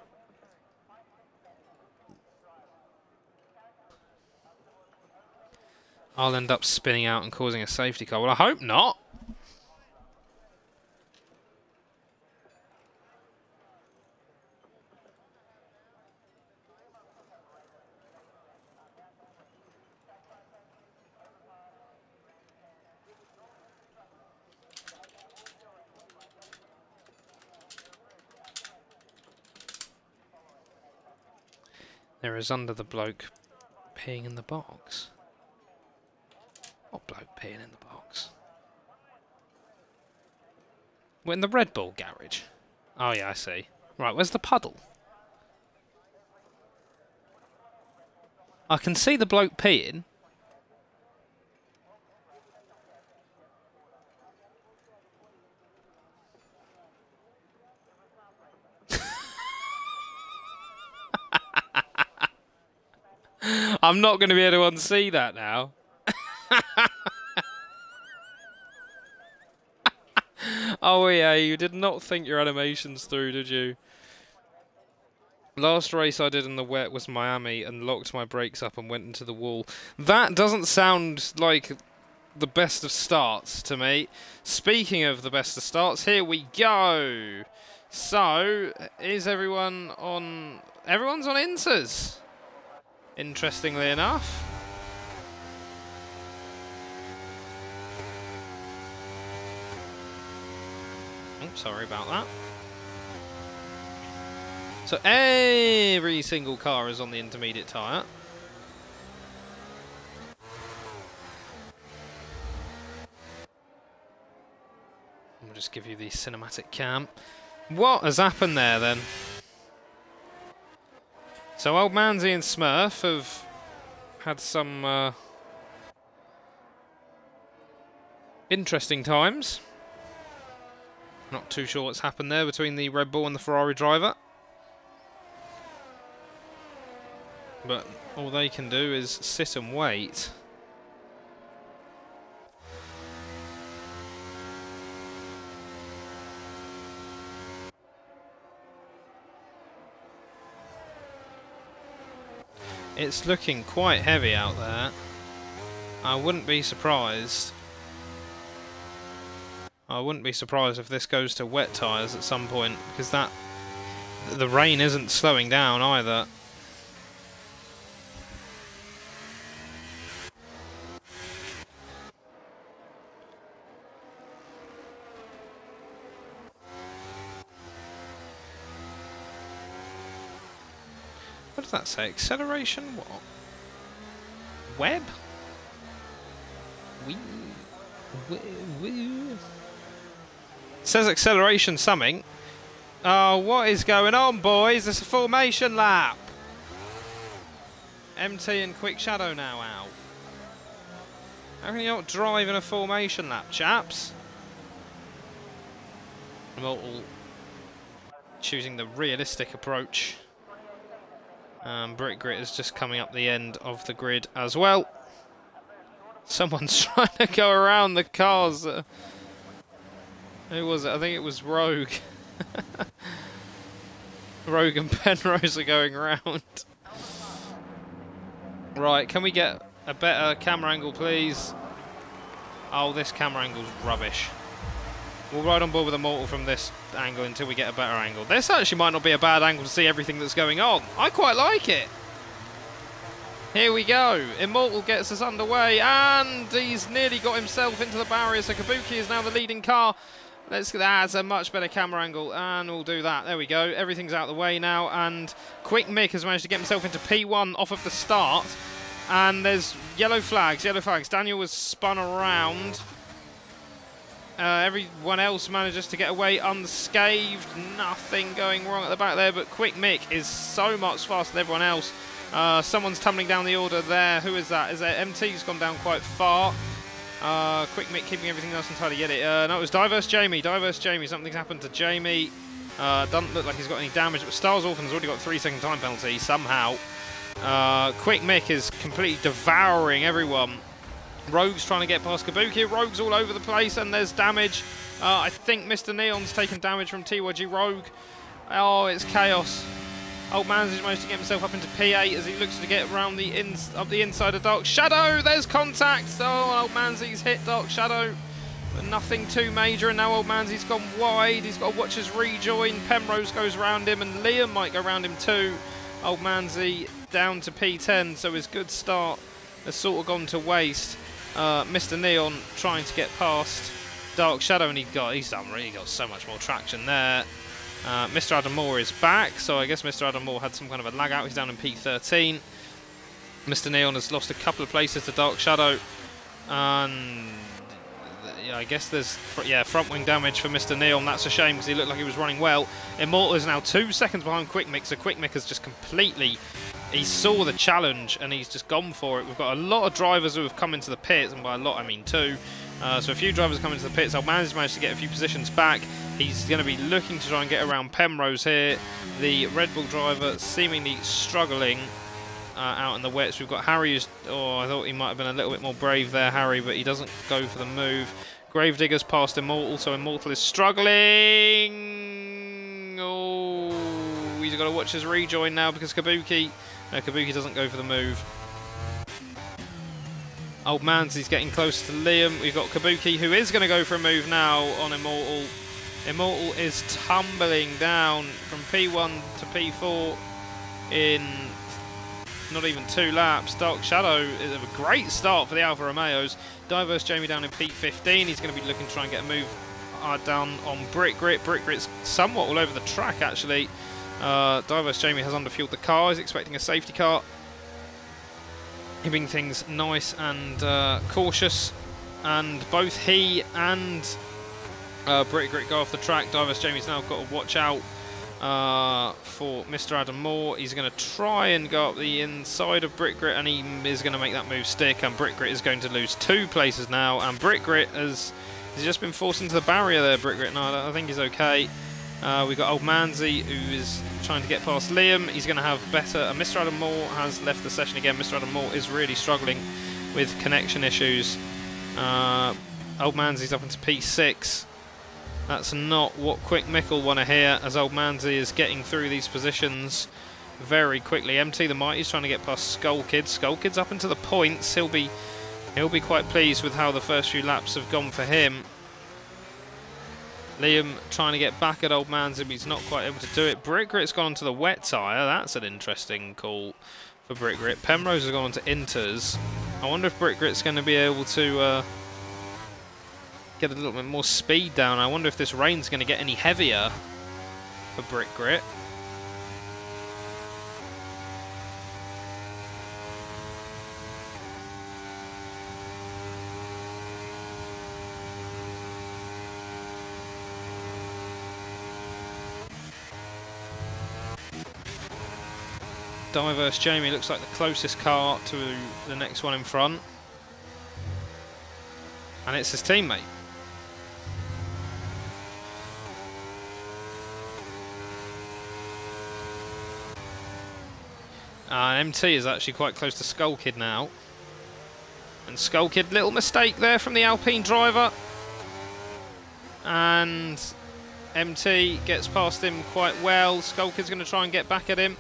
I'll end up spinning out and causing a safety car. Well, I hope not. There is under the bloke peeing in the box. What bloke peeing in the box? We're in the Red Bull garage. Oh yeah, I see. Right, where's the puddle? I can see the bloke peeing. I'm not going to be able to unsee that now. Oh yeah, you did not think your animations through, did you? Last race I did in the wet was Miami and locked my brakes up and went into the wall. That doesn't sound like the best of starts to me. Speaking of the best of starts, here we go. So, is everyone on... Everyone's on Inters, interestingly enough. Oh, sorry about that. So every single car is on the intermediate tyre. I'll just give you the cinematic cam. What has happened there then? So Old Manzy and Smurf have had some interesting times. Not too sure what's happened there between the Red Bull and the Ferrari driver. But all they can do is sit and wait. It's looking quite heavy out there. I wouldn't be surprised. I wouldn't be surprised if this goes to wet tyres at some point, because the rain isn't slowing down either. What does that say? Acceleration? What? Web? Wee. It says acceleration something. Oh, what is going on, boys? It's a formation lap. MT and Quick Shadow now out. How can you not drive in a formation lap, chaps? Immortal choosing the realistic approach. Brick Grit is just coming up the end of the grid as well. Someone's trying to go around the cars. Who was it? I think it was Rogue. Rogue and Penrose are going around. Right, can we get a better camera angle, please? Oh, this camera angle's rubbish. We'll ride on board with Immortal from this angle until we get a better angle. This actually might not be a bad angle to see everything that's going on. I quite like it. Here we go. Immortal gets us underway, and he's nearly got himself into the barrier, so Kabuki is now the leading car. That's a much better camera angle, and we'll do that. There we go. Everything's out of the way now, and Quick Mick has managed to get himself into P1 off of the start, and there's yellow flags, yellow flags. Daniel was spun around. Everyone else manages to get away unscathed. Nothing going wrong at the back there, but Quick Mick is so much faster than everyone else. Someone's tumbling down the order there. Who is that? Is that MT's gone down quite far? Quick Mick keeping everything nice and tidy. Get it? No, it was Diverse Jamie. Diverse Jamie. Something's happened to Jamie. Doesn't look like he's got any damage, but Stars Orphan's already got 3-second time penalty somehow. Quick Mick is completely devouring everyone. Rogue's trying to get past Kabuki. Rogue's all over the place, and there's damage. I think Mr. Neon's taken damage from TYG Rogue. Oh, it's chaos. Old Man's managed to get himself up into P8 as he looks to get around up the inside of Dark Shadow. There's contact. Oh, Old Manzy's hit Dark Shadow, but nothing too major. And now Old Manzy's gone wide. He's got to watch his rejoin. Penrose goes around him, and Liam might go around him too. Old Manzy down to P10, so his good start has sort of gone to waste. Mr. Neon trying to get past Dark Shadow, and he's really got so much more traction there. Mr. Adam Moore is back, so I guess Mr. Adam Moore had some kind of a lag out. He's down in P13. Mr. Neon has lost a couple of places to Dark Shadow, and yeah, I guess there's front wing damage for Mr. Neon. That's a shame because he looked like he was running well. Immortal is now 2 seconds behind Quick Mick, so Quick Mick has just completely... He saw the challenge and he's just gone for it. We've got a lot of drivers who have come into the pits, and by a lot I mean 2. So a few drivers come into the pits. Old Man's managed to get a few positions back. He's going to be looking to try and get around Penrose here. The Red Bull driver seemingly struggling out in the wets. We've got Harry who's... Oh, I thought he might have been a little bit more brave there, Harry, but he doesn't go for the move. Gravedigger's past Immortal, so Immortal is struggling. Oh, he's got to watch his rejoin now because Kabuki... No, Kabuki doesn't go for the move. Old Manzy's getting close to Liam. We've got Kabuki, who is going to go for a move now on Immortal. Immortal is tumbling down from P1 to P4 in not even 2 laps. Dark Shadow is a great start for the Alfa Romeos. Diverse Jamie down in P15. He's going to be looking to try and get a move down on Brick Grit. Brick Grit's somewhat all over the track, actually. Diverse Jamie has underfueled the car. He's expecting a safety car. Keeping things nice and cautious. And both he and Brick Grit go off the track. Diverse Jamie's now got to watch out for Mr. Adam Moore. He's going to try and go up the inside of Brick Grit, and he is going to make that move stick. And Brick Grit is going to lose 2 places now. And Brick Grit has just been forced into the barrier there. Brick Grit, no, I think he's okay. We've got Old Manzy, who is trying to get past Liam. He's going to have better... Mr. Adam Moore has left the session again. Mr. Adam Moore is really struggling with connection issues. Old Manzy's up into P6. That's not what Quick Mick will want to hear, as Old Manzy is getting through these positions very quickly. MT the Mighty's trying to get past Skull Kid. Skull Kid's up into the points. He'll be He'll be quite pleased with how the first few laps have gone for him. Liam trying to get back at Old Man's, he's not quite able to do it. Brickgrit's gone onto the wet tyre. That's an interesting call for Brickgrit. Penrose has gone onto Inters. I wonder if Brickgrit's going to be able to get a little bit more speed down. I wonder if this rain's going to get any heavier for Brickgrit. Diverse Jamie looks like the closest car to the next one in front. And it's his teammate. MT is actually quite close to Skull Kid now. And Skull Kid, little mistake there from the Alpine driver. And MT gets past him quite well. Skull Kid's going to try and get back at him.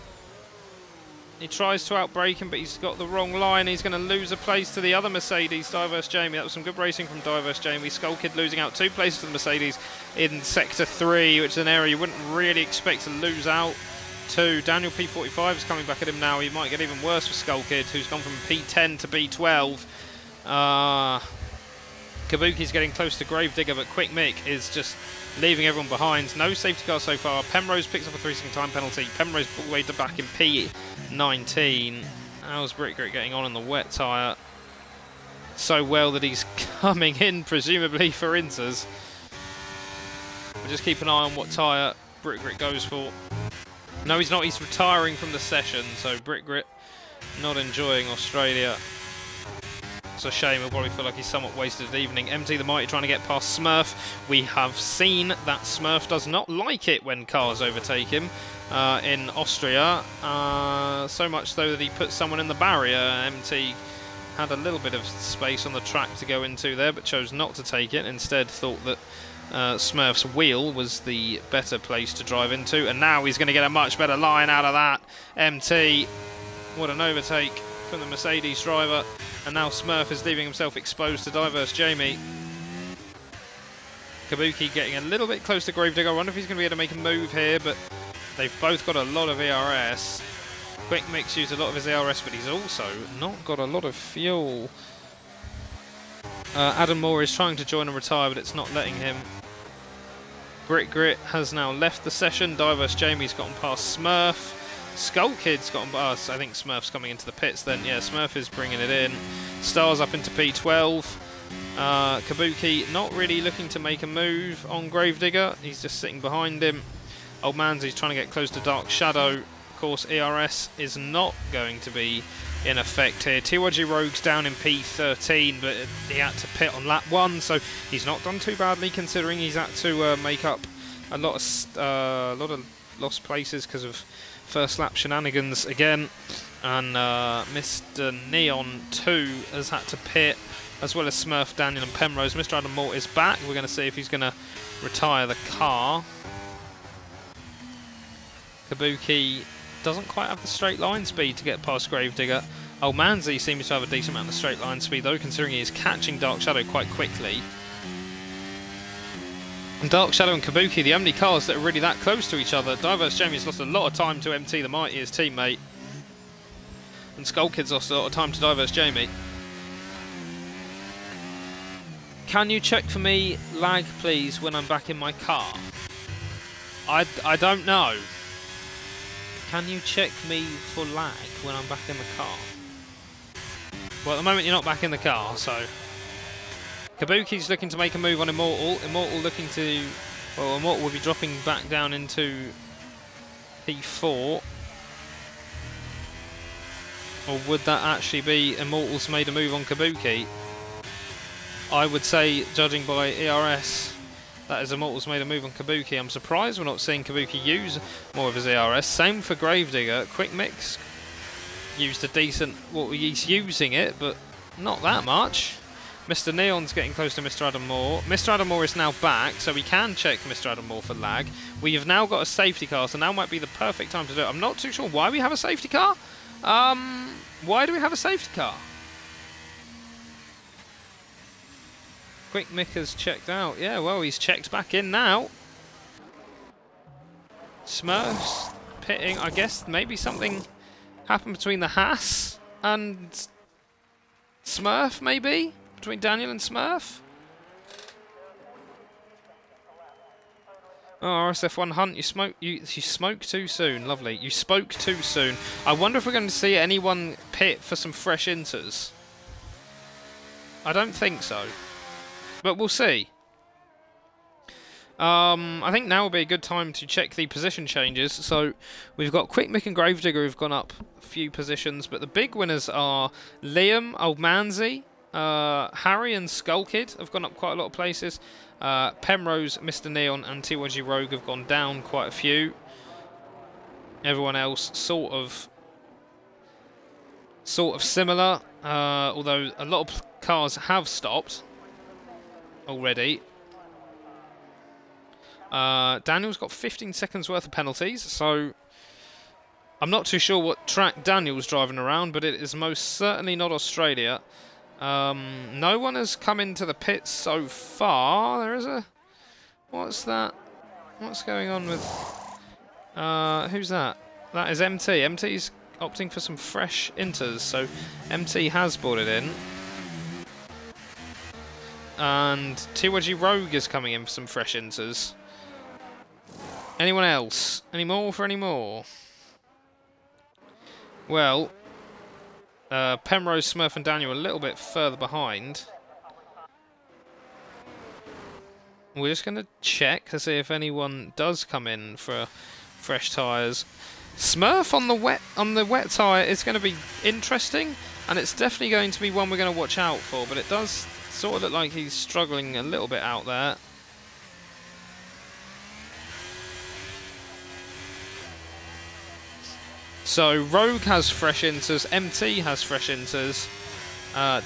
He tries to outbrake him, but he's got the wrong line. He's going to lose a place to the other Mercedes, Diverse Jamie. That was some good racing from Diverse Jamie. Skull Kid losing out 2 places to the Mercedes in Sector 3, which is an area you wouldn't really expect to lose out to. Daniel P45 is coming back at him now. He might get even worse for Skull Kid, who's gone from P10 to B12. Kabuki's getting close to Gravedigger, but Quick Mick is just leaving everyone behind. No safety car so far. Penrose picks up a 3-second time penalty. Penrose all the way to back in P19. How's Brickgrit getting on in the wet tyre? So well that he's coming in, presumably, for Inters. We'll just keep an eye on what tyre Brickgrit goes for. No, he's not. He's retiring from the session, so Brickgrit not enjoying Australia. It's a shame. He'll probably feel like he's somewhat wasted the evening. MT the Mighty trying to get past Smurf. We have seen that Smurf does not like it when cars overtake him in Austria. So much so that he put someone in the barrier. MT had a little bit of space on the track to go into there, but chose not to take it. Instead thought that Smurf's wheel was the better place to drive into. And now he's going to get a much better line out of that. MT, what an overtake from the Mercedes driver. And now Smurf is leaving himself exposed to Diverse Jamie. Kabuki getting a little bit close to Gravedigger. I wonder if he's going to be able to make a move here, but they've both got a lot of ERS. Quick Mix used a lot of his ERS, but he's also not got a lot of fuel. Adam Moore is trying to join and retire, but it's not letting him. Brickgrit has now left the session. Diverse Jamie's gotten past Smurf. Skull Kid's gotten past. I think Smurf's coming into the pits then. Yeah, Smurf is bringing it in. Stars up into P12. Kabuki not really looking to make a move on Gravedigger. He's just sitting behind him. Old Man's trying to get close to Dark Shadow. Of course, ERS is not going to be in effect here. TYG Rogue's down in P13, but he had to pit on lap 1, so he's not done too badly considering he's had to make up a lot of lost places because of first lap shenanigans again. And Mr. Neon 2 has had to pit, as well as Smurf, Daniel and Penrose. Mr. Adam Mort is back. We're going to see if he's going to retire the car. Kabuki doesn't quite have the straight line speed to get past Gravedigger. Old Manzi seems to have a decent amount of straight line speed though, considering he is catching Dark Shadow quite quickly. And Dark Shadow and Kabuki, the only cars that are really that close to each other. Diverse Jamie's lost a lot of time to MT the Mighty, his teammate. And Skull Kid's lost a lot of time to Diverse Jamie. Can you check for me lag, please, when I'm back in my car? I don't know. Can you check me for lag when I'm back in the car? Well, at the moment you're not back in the car, so... Kabuki's looking to make a move on Immortal. Immortal looking to... Well, Immortal will be dropping back down into P4. Or would that actually be Immortal's made a move on Kabuki? I would say, judging by ERS, that is Immortal's made a move on Kabuki. I'm surprised we're not seeing Kabuki use more of his ERS. Same for Gravedigger. Quick Mix used a decent... Well, he's using it, but not that much. Mr. Neon's getting close to Mr. Adam Moore. Mr. Adam Moore is now back, so we can check Mr. Adam Moore for lag. We have now got a safety car, so now might be the perfect time to do it. I'm not too sure why we have a safety car. Why do we have a safety car? Quick Mick has checked out. Yeah, well, he's checked back in now. Smurf's pitting. I guess maybe something happened between the Haas and Smurf, maybe? Between Daniel and Smurf? Oh, RSF1 Hunt, you smoked too soon. Lovely. You spoke too soon. I wonder if we're going to see anyone pit for some fresh inters. I don't think so. But we'll see. I think now will be a good time to check the position changes. So we've got Quick Mick and Gravedigger who've gone up a few positions, but the big winners are Liam, Old Manzi, Harry and Skull Kid have gone up quite a lot of places. Penrose, Mr. Neon and TYG Rogue have gone down quite a few. Everyone else sort of similar, although a lot of cars have stopped already. Daniel's got 15 seconds worth of penalties, so I'm not too sure what track Daniel's driving around, but it is most certainly not Australia. No one has come into the pits so far. There is a... What's that? What's going on with... who's that? That is MT. MT's opting for some fresh inters, so MT has brought it in. And TYG Rogue is coming in for some fresh inters. Anyone else? Any more for any more? Well, Penrose, Smurf and Daniel a little bit further behind. We're just going to check to see if anyone does come in for fresh tyres. Smurf on the wet tyre is going to be interesting, and it's definitely going to be one we're going to watch out for, but it does sort of look like he's struggling a little bit out there. So Rogue has fresh inters, MT has fresh inters,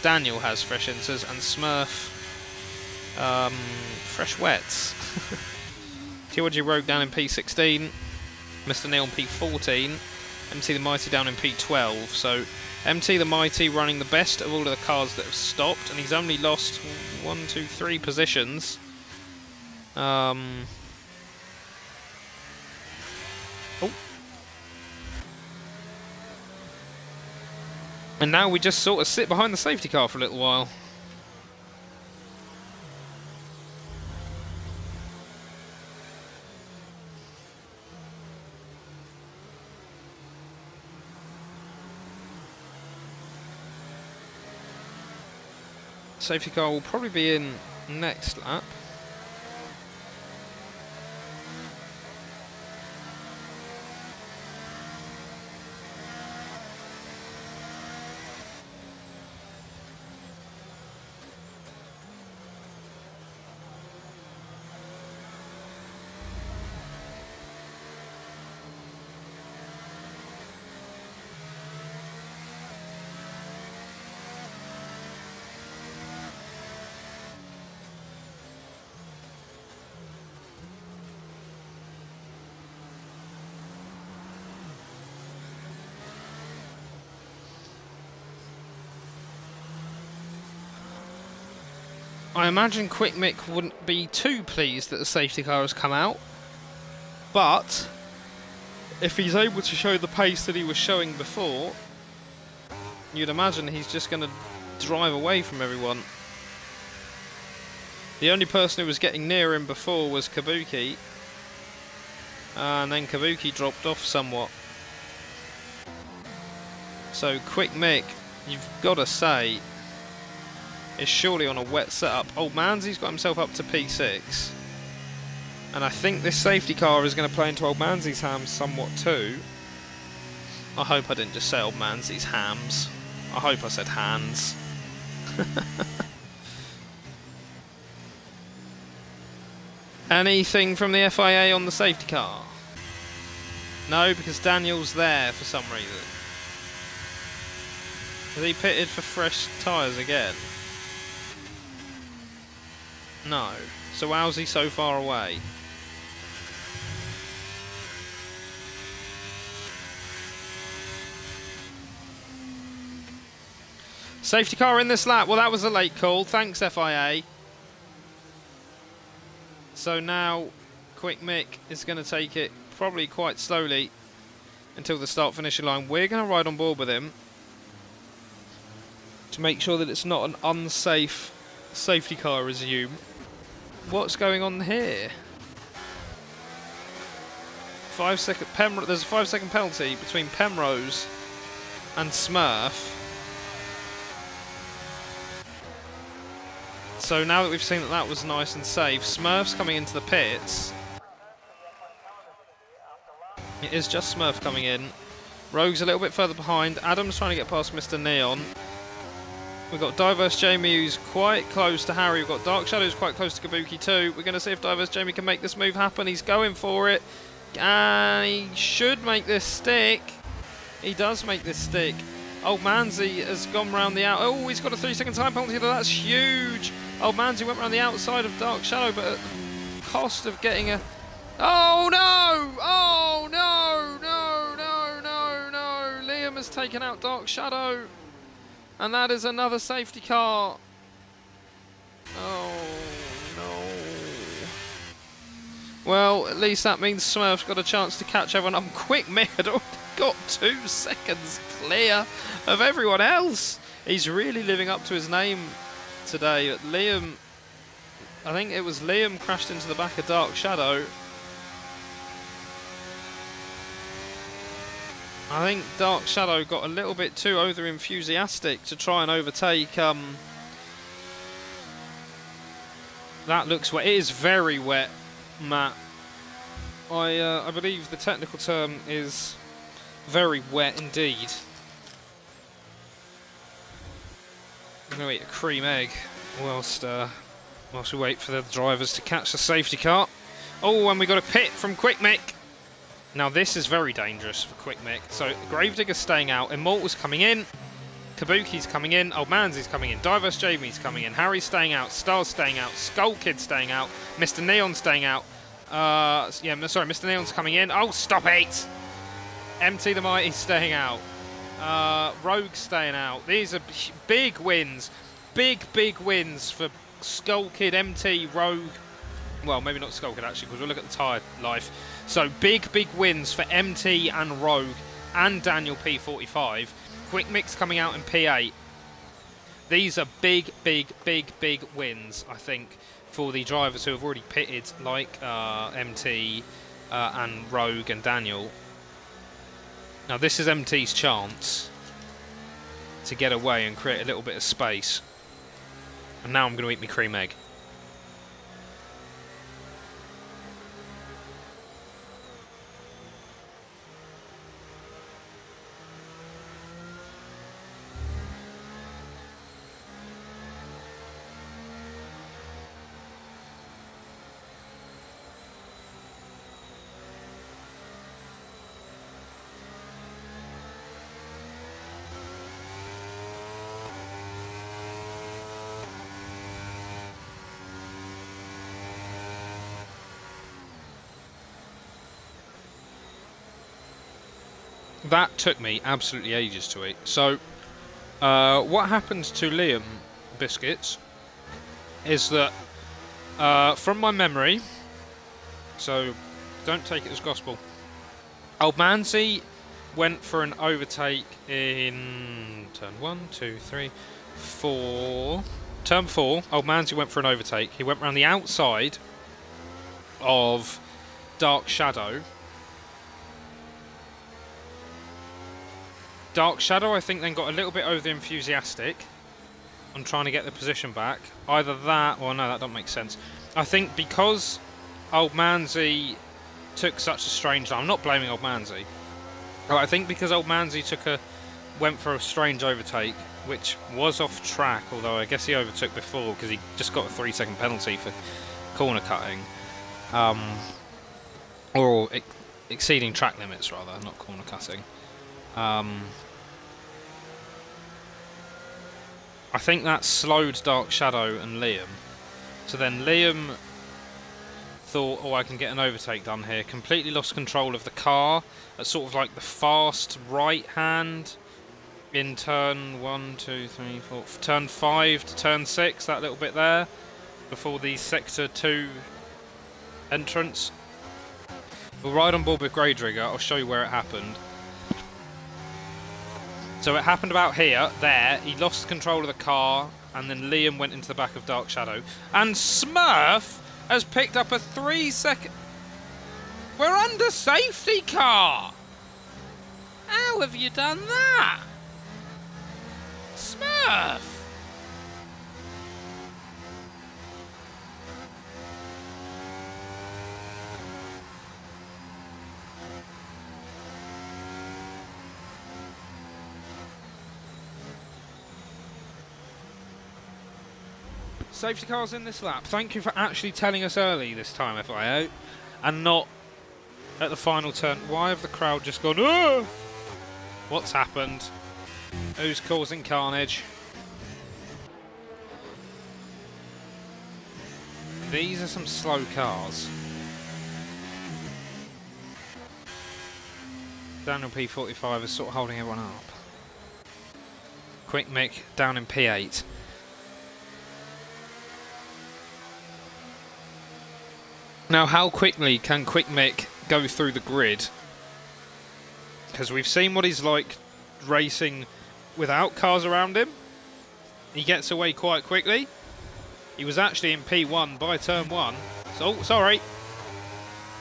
Daniel has fresh inters, and Smurf fresh wets. TYG Rogue down in P16, Mr. Neil in P14, MT the Mighty down in P12. So MT the Mighty running the best of all of the cars that have stopped, and he's only lost 1, 2, 3 positions. Oh. And now we just sort of sit behind the safety car for a little while. Safety car will probably be in next lap. I imagine Quick Mick wouldn't be too pleased that the safety car has come out, but if he's able to show the pace that he was showing before, you'd imagine he's just going to drive away from everyone. The only person who was getting near him before was Kabuki, and then Kabuki dropped off somewhat. So Quick Mick, you've got to say, is surely on a wet setup. Old Manzi's got himself up to P6. And I think this safety car is going to play into Old Manzi's hams somewhat too. I hope I didn't just say Old Manzi's hams. I hope I said hands. Anything from the FIA on the safety car? No, because Daniel's there for some reason. Has he pitted for fresh tyres again? No. So how's he so far away? Safety car in this lap. Well, that was a late call. Thanks, FIA. So now Quick Mick is going to take it probably quite slowly until the start finishing line. We're going to ride on board with him to make sure that it's not an unsafe safety car, I assume. What's going on here? 5 second there's a 5 second penalty between Penrose and Smurf. So now that we've seen that that was nice and safe, Smurf's coming into the pits. It is just Smurf coming in. Rogue's a little bit further behind. Adam's trying to get past Mr. Neon. We've got Diverse Jamie, who's quite close to Harry. We've got Dark Shadow, who's quite close to Kabuki too. We're going to see if Diverse Jamie can make this move happen. He's going for it. And he should make this stick. He does make this stick. Old Manzi has gone round the out. Oh, he's got a 3 second time penalty. That's huge. Old Manzi went round the outside of Dark Shadow, but at the cost of getting a... Oh no! Oh no! No, no, no, no. Liam has taken out Dark Shadow. And that is another safety car. Oh no. Well, at least that means Smurf's got a chance to catch everyone up. Quick Mick had already got 2 seconds clear of everyone else. He's really living up to his name today. But Liam, I think it was Liam crashed into the back of Dark Shadow. I think Dark Shadow got a little bit too over-enthusiastic to try and overtake. That looks wet. It is very wet, Matt. I believe the technical term is very wet indeed. I'm going to eat a cream egg whilst we wait for the drivers to catch the safety car. Oh, and we got a pit from Quick Mick. Now this is very dangerous for Quick Mick. So Gravedigger's staying out, Immortal's coming in, Kabuki's coming in, Old Manzi's coming in, Diverse Jamie's coming in, Harry's staying out, Star's staying out, Skull Kid's staying out, Mr. Neon's staying out. Yeah, sorry, Mr. Neon's coming in. Oh, stop it! MT the Mighty's staying out. Rogue's staying out. These are big wins. Big wins for Skull Kid, MT, Rogue. Well, maybe not Skull Kid actually, because we'll look at the tyre life. So big wins for MT and Rogue and Daniel P45. Quick Mick's coming out in P8. These are big wins, I think, for the drivers who have already pitted, like MT and Rogue and Daniel. Now this is MT's chance to get away and create a little bit of space. And now I'm going to eat my cream egg. That took me absolutely ages to eat. So, what happens to Liam Biscuits is that, from my memory, so don't take it as gospel, Old Manzi went for an overtake in turn 1, 2, 3, 4. Turn 4, Old Manzi went for an overtake. He went around the outside of Dark Shadow. Dark Shadow, I think, then got a little bit over-enthusiastic on trying to get the position back. Either that, or no, that don't make sense. I think because Old Manzi took such a strange... I'm not blaming Old Manzi. I think because Old Manzi went for a strange overtake, which was off track, although I guess he overtook before because he just got a 3 second penalty for corner cutting. Or exceeding track limits, rather, not corner cutting. I think that slowed Dark Shadow and Liam. So then Liam thought, oh, I can get an overtake done here. Completely lost control of the car at sort of like the fast right hand in turn 1, 2, 3, 4, turn 5 to turn 6, that little bit there, before the sector 2 entrance. We'll ride on board with Graydrigger. I'll show you where it happened. So it happened about here, there. He lost control of the car, and then Liam went into the back of Dark Shadow. And Smurf has picked up a 3-second... We're under safety car! How have you done that? Smurf! Safety cars in this lap. Thank you for actually telling us early this time, FIO, and not at the final turn. Why have the crowd just gone, oh! What's happened? Who's causing carnage? These are some slow cars. Daniel P45 is sort of holding everyone up. Quick Mick down in P8. Now, how quickly can Quick Mick go through the grid? Because we've seen what he's like racing without cars around him. He gets away quite quickly. He was actually in P1 by turn 1. So, oh, sorry.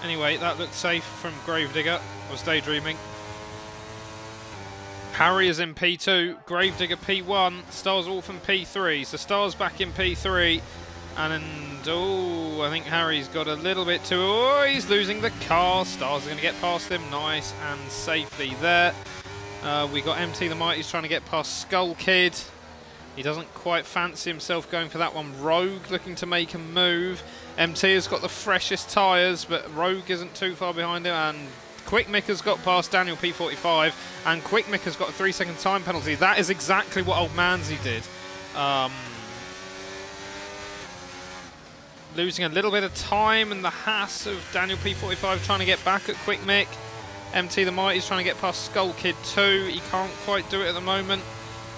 Anyway, that looked safe from Gravedigger. I was daydreaming. Harry is in P2. Gravedigger P1. Stars Wolf in P3. So Stars back in P3. And oh, I think Harry's got a little bit too... Oh, he's losing the car. Stars are going to get past him. Nice and safely there. We got MT the Mighty's trying to get past Skull Kid. He doesn't quite fancy himself going for that one. Rogue looking to make a move. MT has got the freshest tyres, but Rogue isn't too far behind him. And Quick Mick has got past Daniel P45. And Quick Mick has got a 3-second time penalty. That is exactly what Old Manzi did. Losing a little bit of time, and the Haas of Daniel P45 trying to get back at Quick Mick. MT the Mighty's trying to get past Skull Kid 2. He can't quite do it at the moment.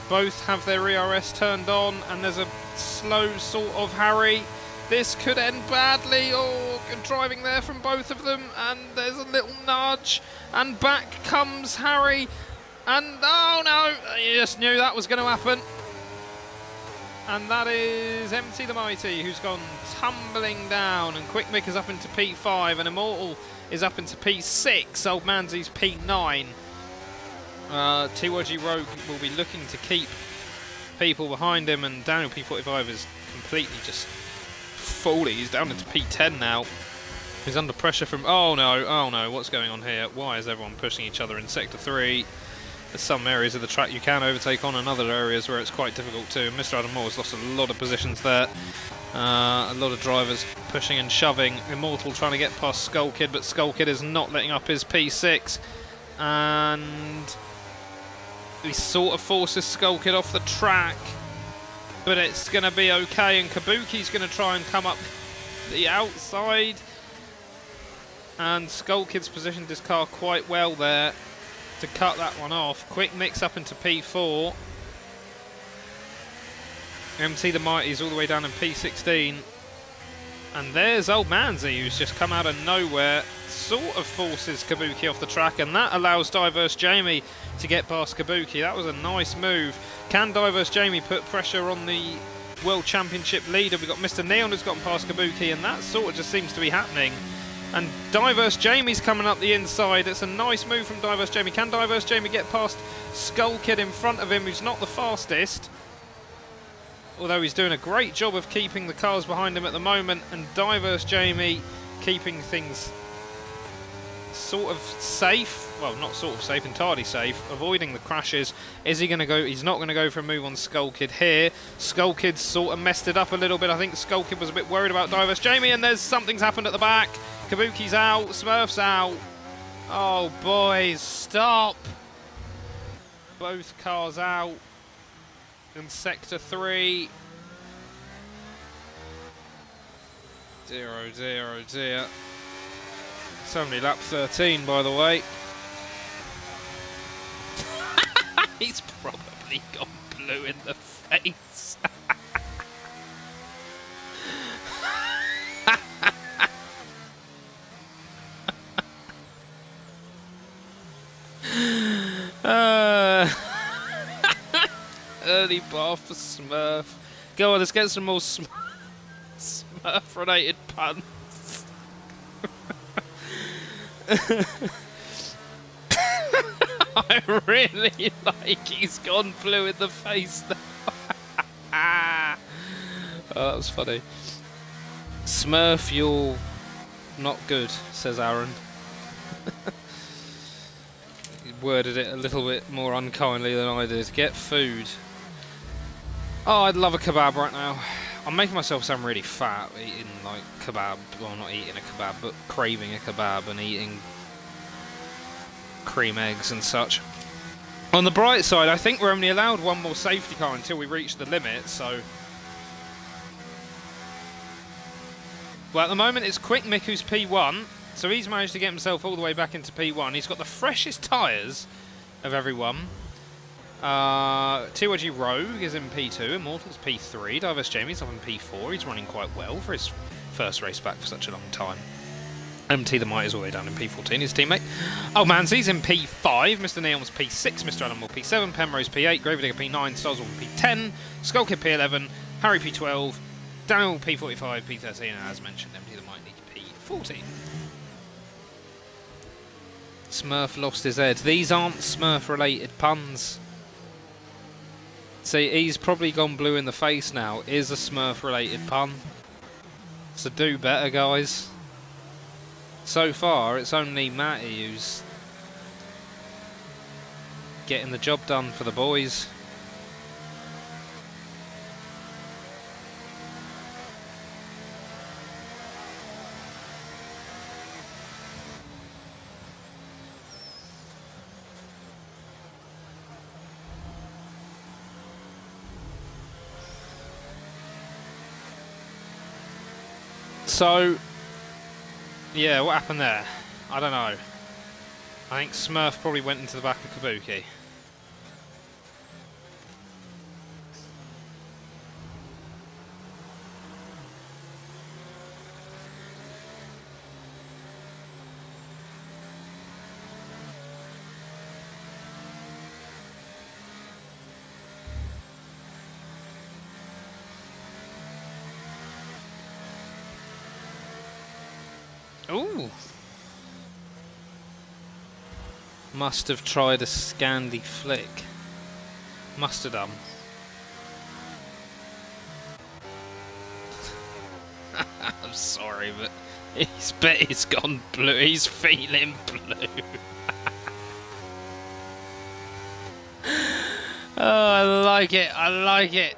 Both have their ERS turned on, and there's a slow sort of Harry. This could end badly. Oh, good driving there from both of them, and there's a little nudge, and back comes Harry, and oh no, you just knew that was going to happen. And that is MT the Mighty, who's gone tumbling down, and Quick Mick is up into P5, and Immortal is up into P6. Old Manzi's P9. TYG Rogue will be looking to keep people behind him, and Daniel P45 is completely just fully. He's down into P10 now. He's under pressure from... Oh no, what's going on here? Why is everyone pushing each other in Sector 3? There's some areas of the track you can overtake on, and other areas where it's quite difficult to. Mr. Adam Moore has lost a lot of positions there. A lot of drivers pushing and shoving. Immortal trying to get past Skull Kid, but Skull Kid is not letting up his P6. And he sort of forces Skull Kid off the track, but it's going to be okay, and Kabuki's going to try and come up the outside. And Skull Kid's positioned his car quite well there to cut that one off. Quick mix up into P4. MT the Mighty's all the way down in P16. And there's Old Manzi, who's just come out of nowhere, sort of forces Kabuki off the track, and that allows Diverse Jamie to get past Kabuki. That was a nice move. Can Diverse Jamie put pressure on the World Championship leader? We've got Mr. Neon who's gotten past Kabuki, and that sort of just seems to be happening. And Diverse Jamie's coming up the inside. It's a nice move from Diverse Jamie. Can Diverse Jamie get past Skull Kid in front of him, who's not the fastest? Although he's doing a great job of keeping the cars behind him at the moment, and Diverse Jamie keeping things sort of safe. Well, not sort of safe, entirely safe, avoiding the crashes. Is he going to go? He's not going to go for a move on Skull Kid here. Skull Kid sort of messed it up a little bit. I think Skull Kid was a bit worried about Diverse Jamie, and there's something's happened at the back. Kabuki's out, Smurf's out. Oh, boys, stop. Both cars out in Sector 3. Dear, oh dear, oh dear. It's only lap 13, by the way. He's probably gone blue in the face. Oh, for Smurf. Go on, let's get some more Smurf-related puns. I really like he's gone blue in the face now. Oh, that was funny. Smurf, you're not good, says Aaron. He worded it a little bit more unkindly than I did. Get food. Oh, I'd love a kebab right now. I'm making myself sound really fat eating like kebab. Well, not eating a kebab, but craving a kebab and eating cream eggs and such. On the bright side, I think we're only allowed one more safety car until we reach the limit, so... Well, at the moment it's Quick Mick who's P1, so he's managed to get himself all the way back into P1. He's got the freshest tyres of everyone. TYG Rogue is in P2, Immortal's P3, Diverse Jamie's up in P4. He's running quite well for his first race back for such a long time. MT the Might is all the way down in P14, his teammate. Oh, Manzy's in P5, Mr. Neon's P6, Mr. Animal P7, Penrose P8, Gravedigger P9, Starswolf P10, Skullkid P11, Harry P12, Daniel P45, P13, and as mentioned, MT the Might needs P14. Smurf lost his head. These aren't Smurf-related puns. See, he's probably gone blue in the face now. Is a Smurf-related pun. So do better, guys. So far, it's only Matty who's getting the job done for the boys. So, yeah, what happened there? I don't know. I think Smurf probably went into the back of Kabuki. Ooh. Must have tried a Scandi flick. Must have done. I'm sorry, but he's gone blue. He's feeling blue. Oh, I like it. I like it.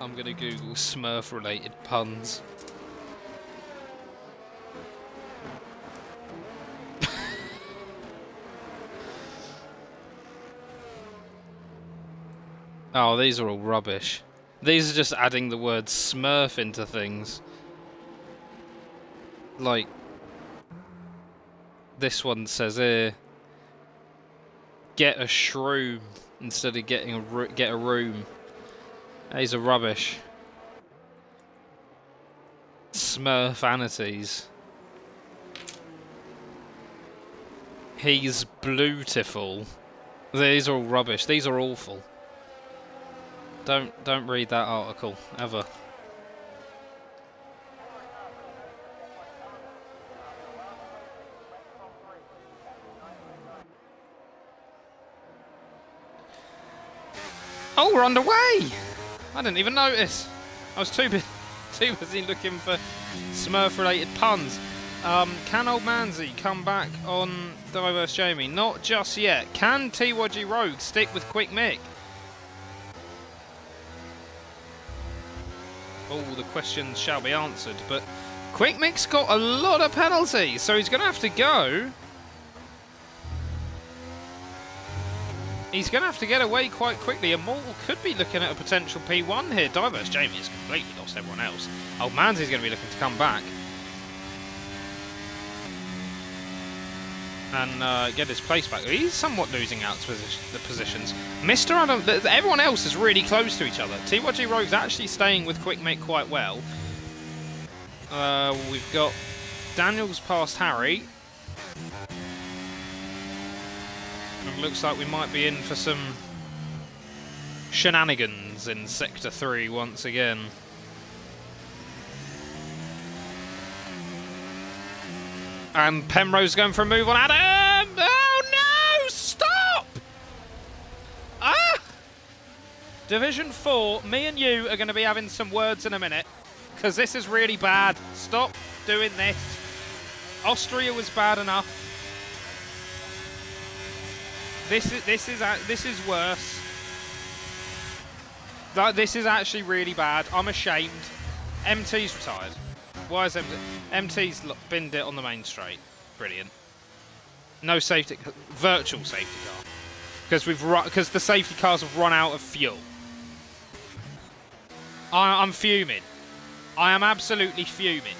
I'm going to Google Smurf-related puns. Oh, these are all rubbish. These are just adding the word Smurf into things. Like, this one says here, get a shroom instead of getting get a room. These are rubbish. Smurfanities. He's beautiful. These are all rubbish. These are awful. Don't read that article ever. Oh, we're underway! I didn't even notice. I was too busy looking for Smurf-related puns. Can old Manzy come back on Diverse Jamie? Not just yet. Can TYG Rogue stick with Quick Mick? All the questions shall be answered, but Quick Mick's got a lot of penalties, so he's going to have to go. He's going to have to get away quite quickly. Immortal could be looking at a potential P1 here. Diverse Jamie has completely lost everyone else. Old Manzy's going to be looking to come back. and get his place back. He's somewhat losing out to the positions. Mr. Adam, everyone else is really close to each other. TYG Rogue's actually staying with Quick Mick quite well. We've got Daniel's past Harry. And looks like we might be in for some shenanigans in Sector 3 once again. And Penrose going for a move on Adam! Oh no! Stop! Ah! Division 4, me and you are going to be having some words in a minute. Because this is really bad. Stop doing this. Austria was bad enough. This is worse. This is actually really bad. I'm ashamed. MT's retired. Why is MT? MT's binned it on the main straight. Brilliant. No safety, virtual safety car, because the safety cars have run out of fuel. I'm fuming. I am absolutely fuming.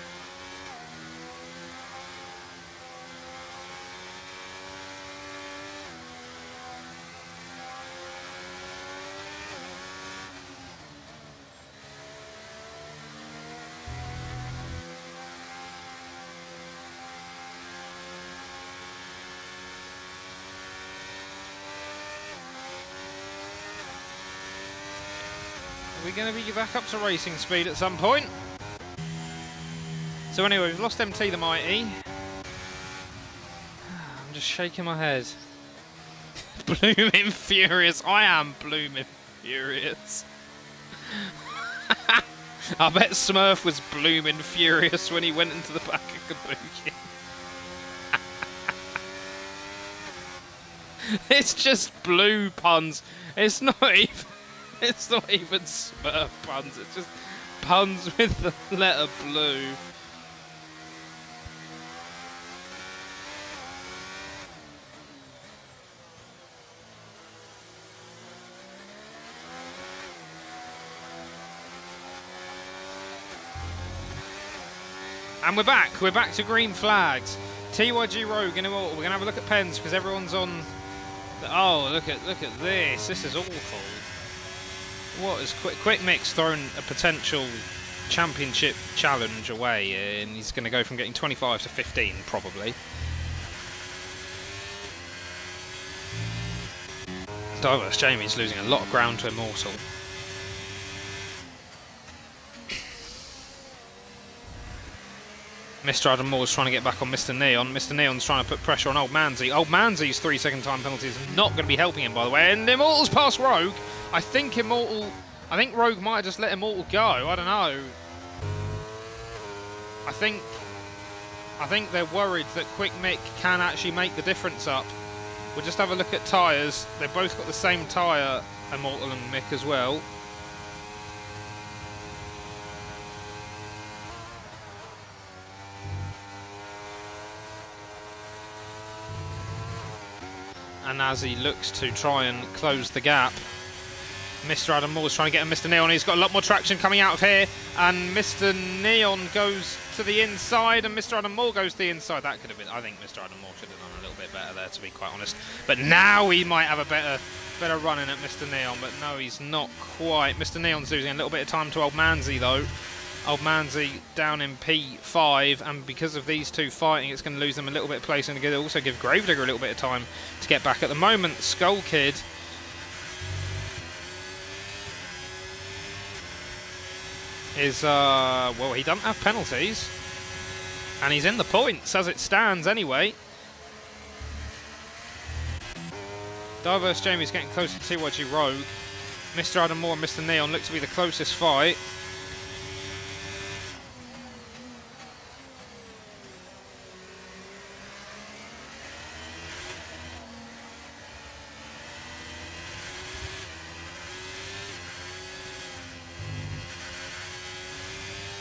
Are we going to be back up to racing speed at some point? So anyway, we've lost MT the Mighty. I'm just shaking my head. Blooming furious. I am blooming furious. I bet Smurf was blooming furious when he went into the back of Kabuki. It's just blue puns. It's not even Smurf puns. It's just puns with the letter blue. And we're back. We're back to green flags. TYG Rogue and Immortal. We're gonna have a look at pens because everyone's on. Oh, look at this. This is awful. What is Quick Mick's thrown a potential championship challenge away, and he's going to go from getting 25 to 15 probably. Diverse Jamie's losing a lot of ground to Immortal. Mr. Adam Moore's trying to get back on Mr. Neon. Mr. Neon's trying to put pressure on Old Manzi. Old Manzi's 3-second time penalty is not going to be helping him, by the way. And Immortal's past Rogue. I think Rogue might have just let Immortal go. I don't know. I think they're worried that Quick Mick can actually make the difference up. We'll just have a look at tyres. They've both got the same tyre, Immortal and Mick as well. And as he looks to try and close the gap, Mr. Adam Moore's trying to get Mr. Neon. He's got a lot more traction coming out of here. And Mr. Neon goes to the inside and Mr. Adam Moore goes to the inside. That could have been... I think Mr. Adam Moore should have done a little bit better there, to be quite honest. But now he might have a better run-in at Mr. Neon. But no, he's not quite. Mr. Neon's losing a little bit of time to Old Manzi, though. Old Manzi down in P5, and because of these two fighting, it's going to lose them a little bit of place and also give Gravedigger a little bit of time to get back. At the moment, Skull Kid is, well, he doesn't have penalties, and he's in the points as it stands anyway. Diverse Jamie's getting close to TYG Rogue. Mr. Adam Moore and Mr. Neon look to be the closest fight.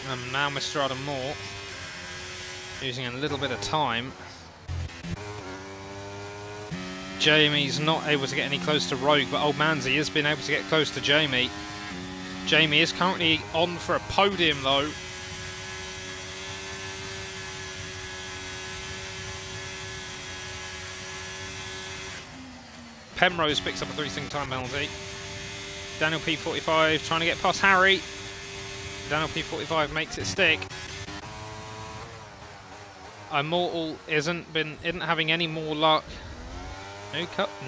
And now Mr. Adam Moore using a little bit of time. Jamie's not able to get any close to Rogue, but Old Manzi has been able to get close to Jamie. Jamie is currently on for a podium, though. Penrose picks up a 3-second time penalty. Daniel P45 trying to get past Harry. Daniel P45 makes it stick. Immortal isn't having any more luck.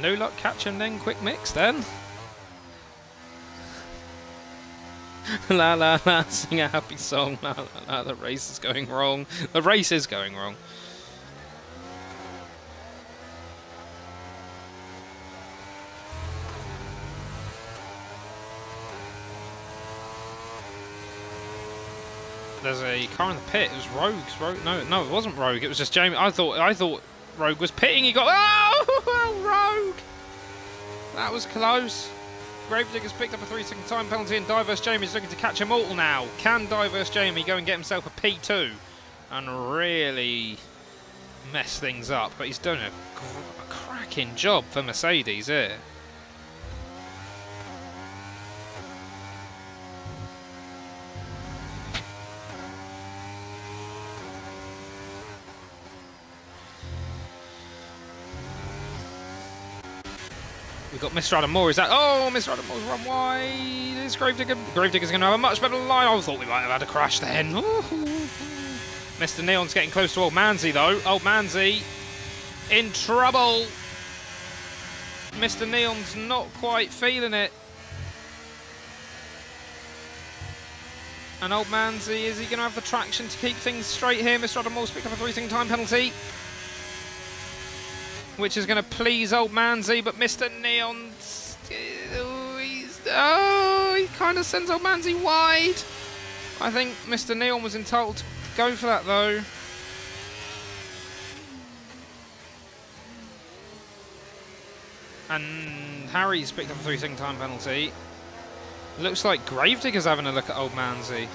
No luck catching then. Quick mix then. La la la, sing a happy song. La la la, the race is going wrong. The race is going wrong. There's a car in the pit. It was Rogue's. No, it wasn't Rogue. It was just Jamie. I thought Rogue was pitting. He got Rogue. That was close. Gravedigger's picked up a 3-second time penalty, and Diverse Jamie's looking to catch Immortal now. Can Diverse Jamie go and get himself a P2 and really mess things up? But he's done a cracking job for Mercedes here. We've got Mr. Adam Moore. Is that? Oh, Mr. Adam Moore's run wide. Is Gravedigger? Gravedigger's going to have a much better line. I thought we might have had a crash then. Mr. Neon's getting close to Old Manzi though. Old Manzi in trouble. Mr. Neon's not quite feeling it. And Old Manzi, is he going to have the traction to keep things straight here? Mr. Adam Moore's picked up a 3-second time penalty, which is going to please Old Manzi, but Mr. Neon, he kind of sends Old Manzi wide. I think Mr. Neon was entitled to go for that though. And Harry's picked up a 3-second time penalty. Looks like Gravedigger's having a look at Old Manzi.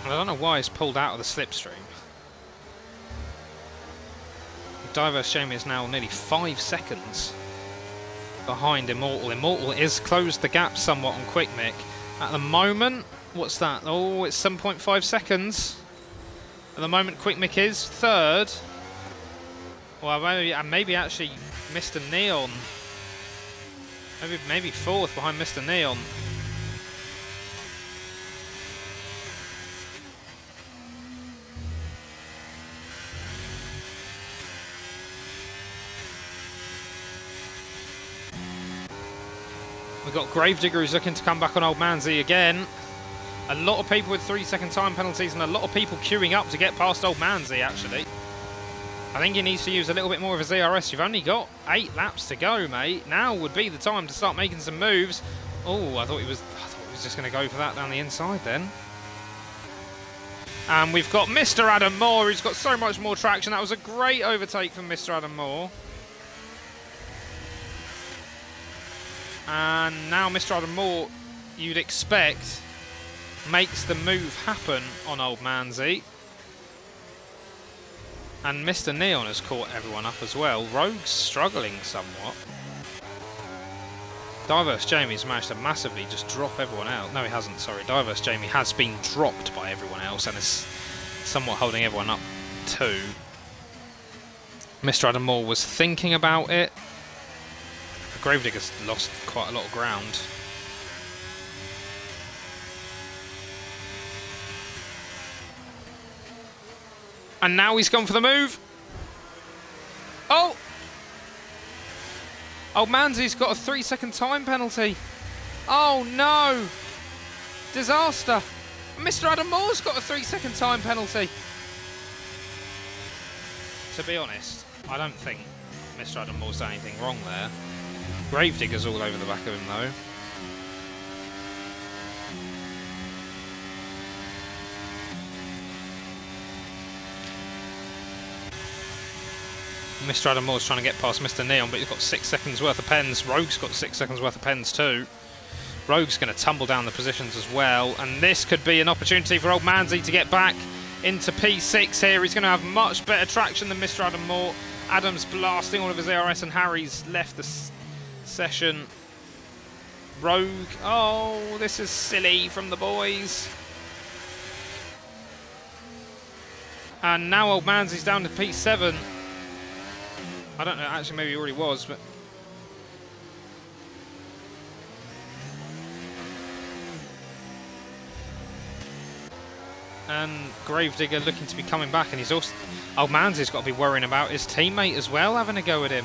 I don't know why he's pulled out of the slipstream. Diverse Jamie is now nearly 5 seconds behind Immortal. Immortal is closed the gap somewhat on Quick Mick. At the moment, what's that? Oh, it's 7.5 seconds. At the moment, Quick Mick is third. Well, maybe actually Mr. Neon. Maybe fourth behind Mr. Neon. We've got Gravedigger who's looking to come back on Old Manzi again. A lot of people with 3-second time penalties and a lot of people queuing up to get past Old Manzi, actually. I think he needs to use a little bit more of his ERS. You've only got 8 laps to go, mate. Now would be the time to start making some moves. Oh, I thought he was just going to go for that down the inside then. And we've got Mr. Adam Moore, who's got so much more traction. That was a great overtake from Mr. Adam Moore. And now Mr. Adam Moore, you'd expect, makes the move happen on Old Manzi. And Mr. Neon has caught everyone up as well. Rogue's struggling somewhat. Diverse Jamie's managed to massively just drop everyone out. No, he hasn't, sorry. Diverse Jamie has been dropped by everyone else and is somewhat holding everyone up too. Mr. Adam Moore was thinking about it. Gravedigger's lost quite a lot of ground. And now he's gone for the move. Oh! Old Manzi's got a 3-second time penalty. Oh no! Disaster. Mr. Adam Moore's got a 3-second time penalty. To be honest, I don't think Mr. Adam Moore's done anything wrong there. Gravedigger's all over the back of him though. Mr. Adam Moore's trying to get past Mr. Neon, but he's got 6 seconds worth of pens. Rogue's got 6 seconds worth of pens too. Rogue's going to tumble down the positions as well, and this could be an opportunity for Old Manzi to get back into P6 here. He's going to have much better traction than Mr. Adam Moore. Adam's blasting all of his ARS and Harry's left the session. Rogue, oh, this is silly from the boys. And now Old Mansy's down to P7. I don't know, actually maybe he already was, but... And Gravedigger looking to be coming back, and he's also... Old Mansy's got to be worrying about his teammate as well, having a go at him.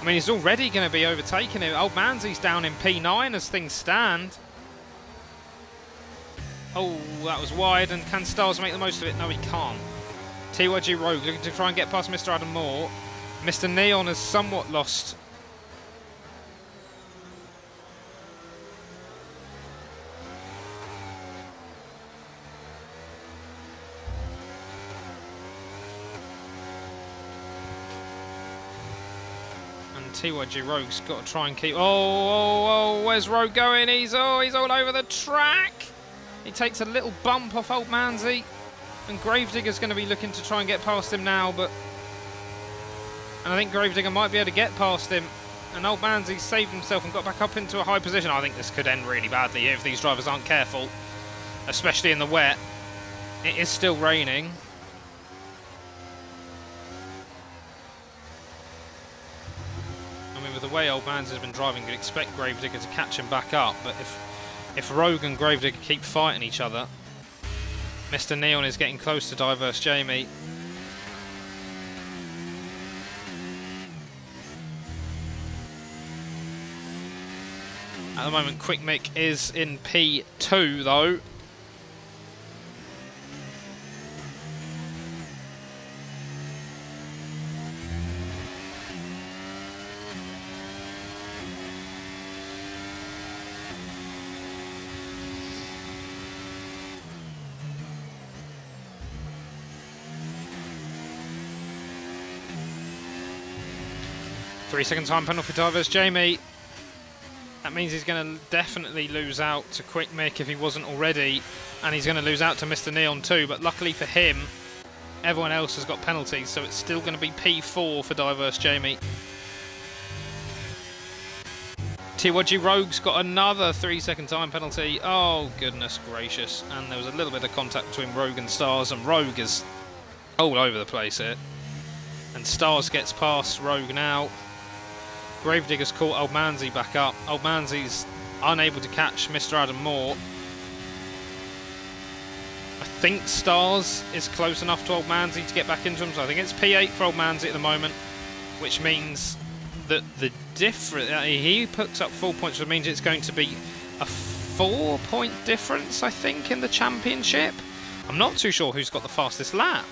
I mean, he's already going to be overtaking him. Old Mansy's down in P9 as things stand. Oh, that was wide, and can Stars make the most of it? No, he can't. TYG Rogue looking to try and get past Mr. Adam Moore. Mr. Neon has somewhat lost. And TYG Rogue's got to try and keep... Oh, where's Rogue going? He's all over the track. He takes a little bump off Old Mansy, and Gravedigger's going to be looking to try and get past him now, but... And I think Gravedigger might be able to get past him, and Old Mansy saved himself and got back up into a high position. I think this could end really badly if these drivers aren't careful, especially in the wet. It is still raining. I mean, with the way Old Mansy has been driving, you'd expect Gravedigger to catch him back up, but if Rogue and Gravedigger keep fighting each other... Mr. Neon is getting close to Diverse Jamie. At the moment, Quick Mick is in P2 though. Three-second time penalty for Diverse Jamie. That means he's going to definitely lose out to Quick Mick if he wasn't already, and he's going to lose out to Mr. Neon too, but luckily for him, everyone else has got penalties, so it's still going to be P4 for Diverse Jamie. TYG Rogue's got another 3-second time penalty. Oh, goodness gracious. And there was a little bit of contact between Rogue and Stars, and Rogue is all over the place here. And Stars gets past Rogue now. Gravedigger's caught Old Mansy back up. Old Mansy's unable to catch Mr. Adam Moore. I think Stars is close enough to Old Mansy to get back into him, so I think it's P8 for Old Mansy at the moment, which means that the difference... he puts up 4 points, which means it's going to be a 4-point difference, I think, in the championship. I'm not too sure who's got the fastest lap.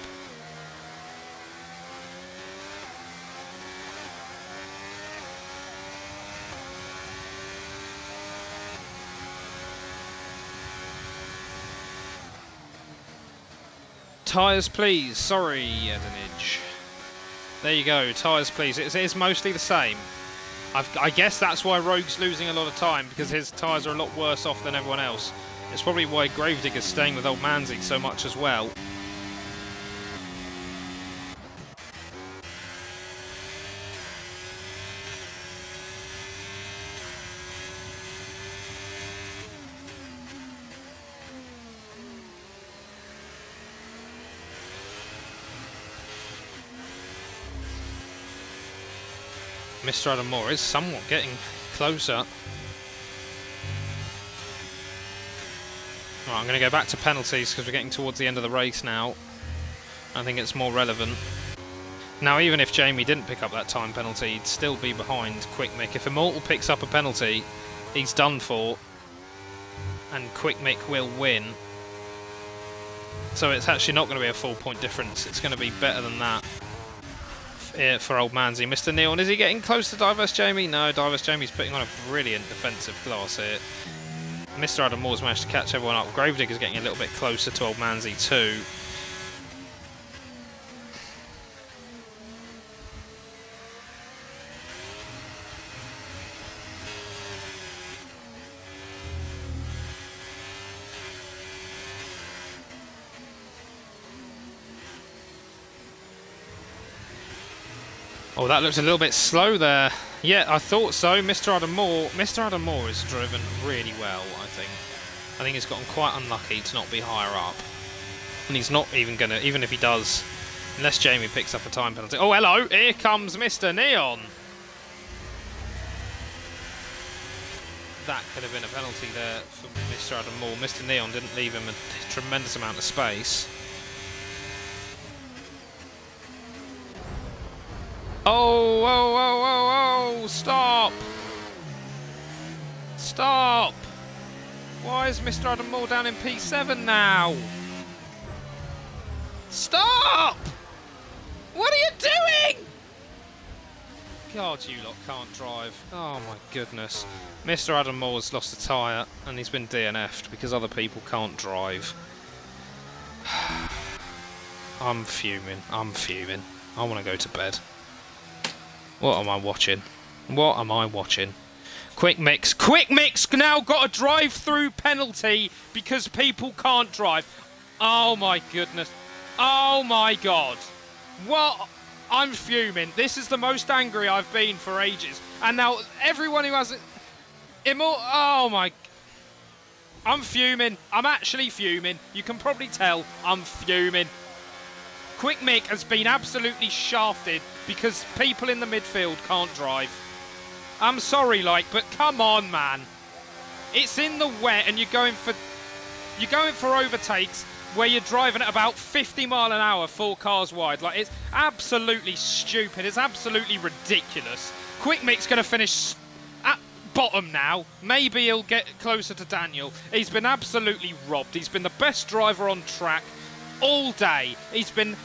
Tyres, please. Sorry, Edenage. There you go. Tyres, please. It is mostly the same. I guess that's why Rogue's losing a lot of time, because his tyres are a lot worse off than everyone else. It's probably why Gravedigger's staying with Old Mansy so much as well. Mr. Adam Moore is somewhat getting closer. Right, I'm going to go back to penalties because we're getting towards the end of the race now. I think it's more relevant. Now, even if Jamie didn't pick up that time penalty, he'd still be behind Quick Mick. If Immortal picks up a penalty, he's done for, and Quick Mick will win. So it's actually not going to be a 4-point difference. It's going to be better than that for Old Mansy. Mr. Neon, is he getting close to Diverse Jamie? No, Diverse Jamie's putting on a brilliant defensive class here. Mr. Adam Moore's managed to catch everyone up. Gravedigger's getting a little bit closer to Old Mansy too. Oh, that looks a little bit slow there. Yeah, I thought so. Mr. Adam Moore has driven really well, I think. I think he's gotten quite unlucky to not be higher up. And he's not even going to, even if he does Unless Jamie picks up a time penalty. Oh, hello! Here comes Mr. Neon! That could have been a penalty there for Mr. Adam Moore. Mr. Neon didn't leave him a tremendous amount of space. Oh, oh, oh, oh, oh! Stop! Stop! Why is Mr. Adam Moore down in P7 now? Stop! What are you doing? God, you lot can't drive. Oh my goodness. Mr. Adam Moore's lost a tyre and he's been DNF'd because other people can't drive. I'm fuming. I'm fuming. I want to go to bed. What am I watching? What am I watching? Quick Mix. Quick Mix now got a drive-through penalty because people can't drive. Oh my goodness. Oh my God. What? I'm fuming. This is the most angry I've been for ages. And now everyone who hasn't... Oh my... I'm fuming. I'm actually fuming. You can probably tell I'm fuming. Quick Mick has been absolutely shafted because people in the midfield can't drive. I'm sorry, like, but come on, man. It's in the wet and you're going for overtakes where you're driving at about 50 mile an hour, 4 cars wide. Like, it's absolutely stupid. It's absolutely ridiculous. Quick Mick's going to finish at bottom now. Maybe he'll get closer to Daniel. He's been absolutely robbed. He's been the best driver on track all day. He's been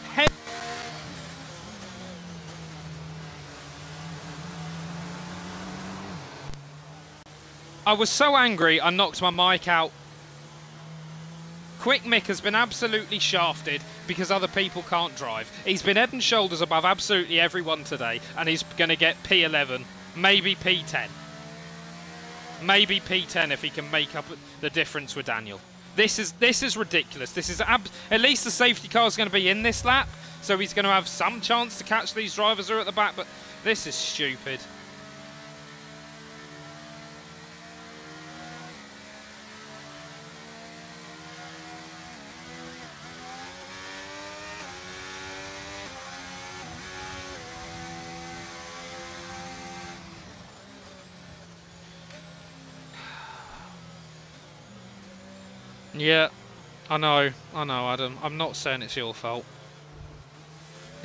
I was so angry I knocked my mic out. Quick Mick has been absolutely shafted because other people can't drive. He's been head and shoulders above absolutely everyone today, and he's going to get P11, maybe P10. Maybe P10 if he can make up the difference with Daniel. This is ridiculous. This is at least the safety car is going to be in this lap, so he's going to have some chance to catch these drivers who are at the back, but this is stupid. Yeah, I know, Adam. I'm not saying it's your fault.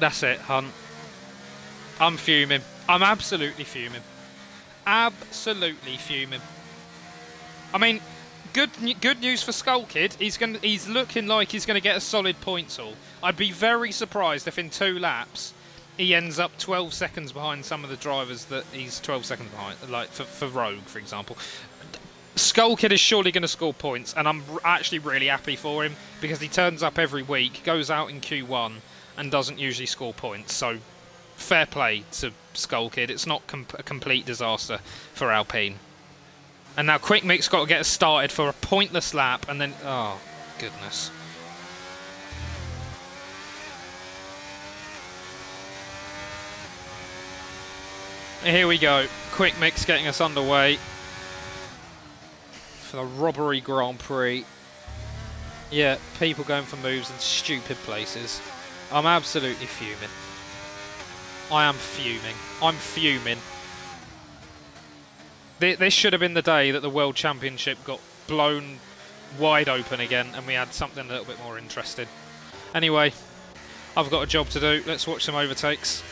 That's it, Hunt. I'm fuming. I'm absolutely fuming. Absolutely fuming. I mean, good news for Skull Kid. He's looking like he's gonna get a solid points haul. I'd be very surprised if in 2 laps he ends up 12 seconds behind some of the drivers that he's 12 seconds behind, like for Rogue, for example. Skull Kid is surely going to score points, and I'm actually really happy for him because he turns up every week, goes out in Q1, and doesn't usually score points. So, fair play to Skull Kid. It's not a complete disaster for Alpine. And now Quick Mick's got to get us started for a pointless lap, and then... Oh, goodness. Here we go. Quick Mick's getting us underway for the Robbery Grand Prix. Yeah, people going for moves in stupid places. I'm absolutely fuming. I am fuming. I'm fuming. This should have been the day that the World Championship got blown wide open again and we had something a little bit more interesting. Anyway, I've got a job to do. Let's watch some overtakes.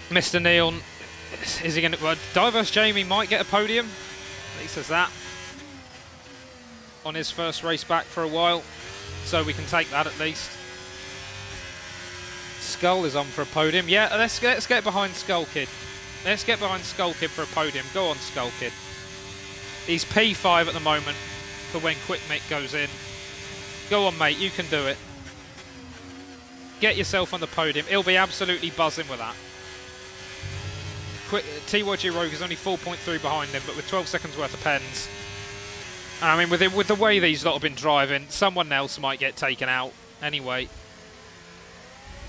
Mr. Neon, is he going to... Well, Diverse Jamie might get a podium. At least there's that. On his first race back for a while. So we can take that at least. Skull is on for a podium. Yeah, let's get behind Skull Kid. Let's get behind Skull Kid for a podium. Go on, Skull Kid. He's P5 at the moment for when Quick Mick goes in. Go on, mate. You can do it. Get yourself on the podium. He'll be absolutely buzzing with that. TYG Rogue is only 4.3 behind him, but with 12 seconds worth of pens. I mean, with the way these lot have been driving, someone else might get taken out. Anyway,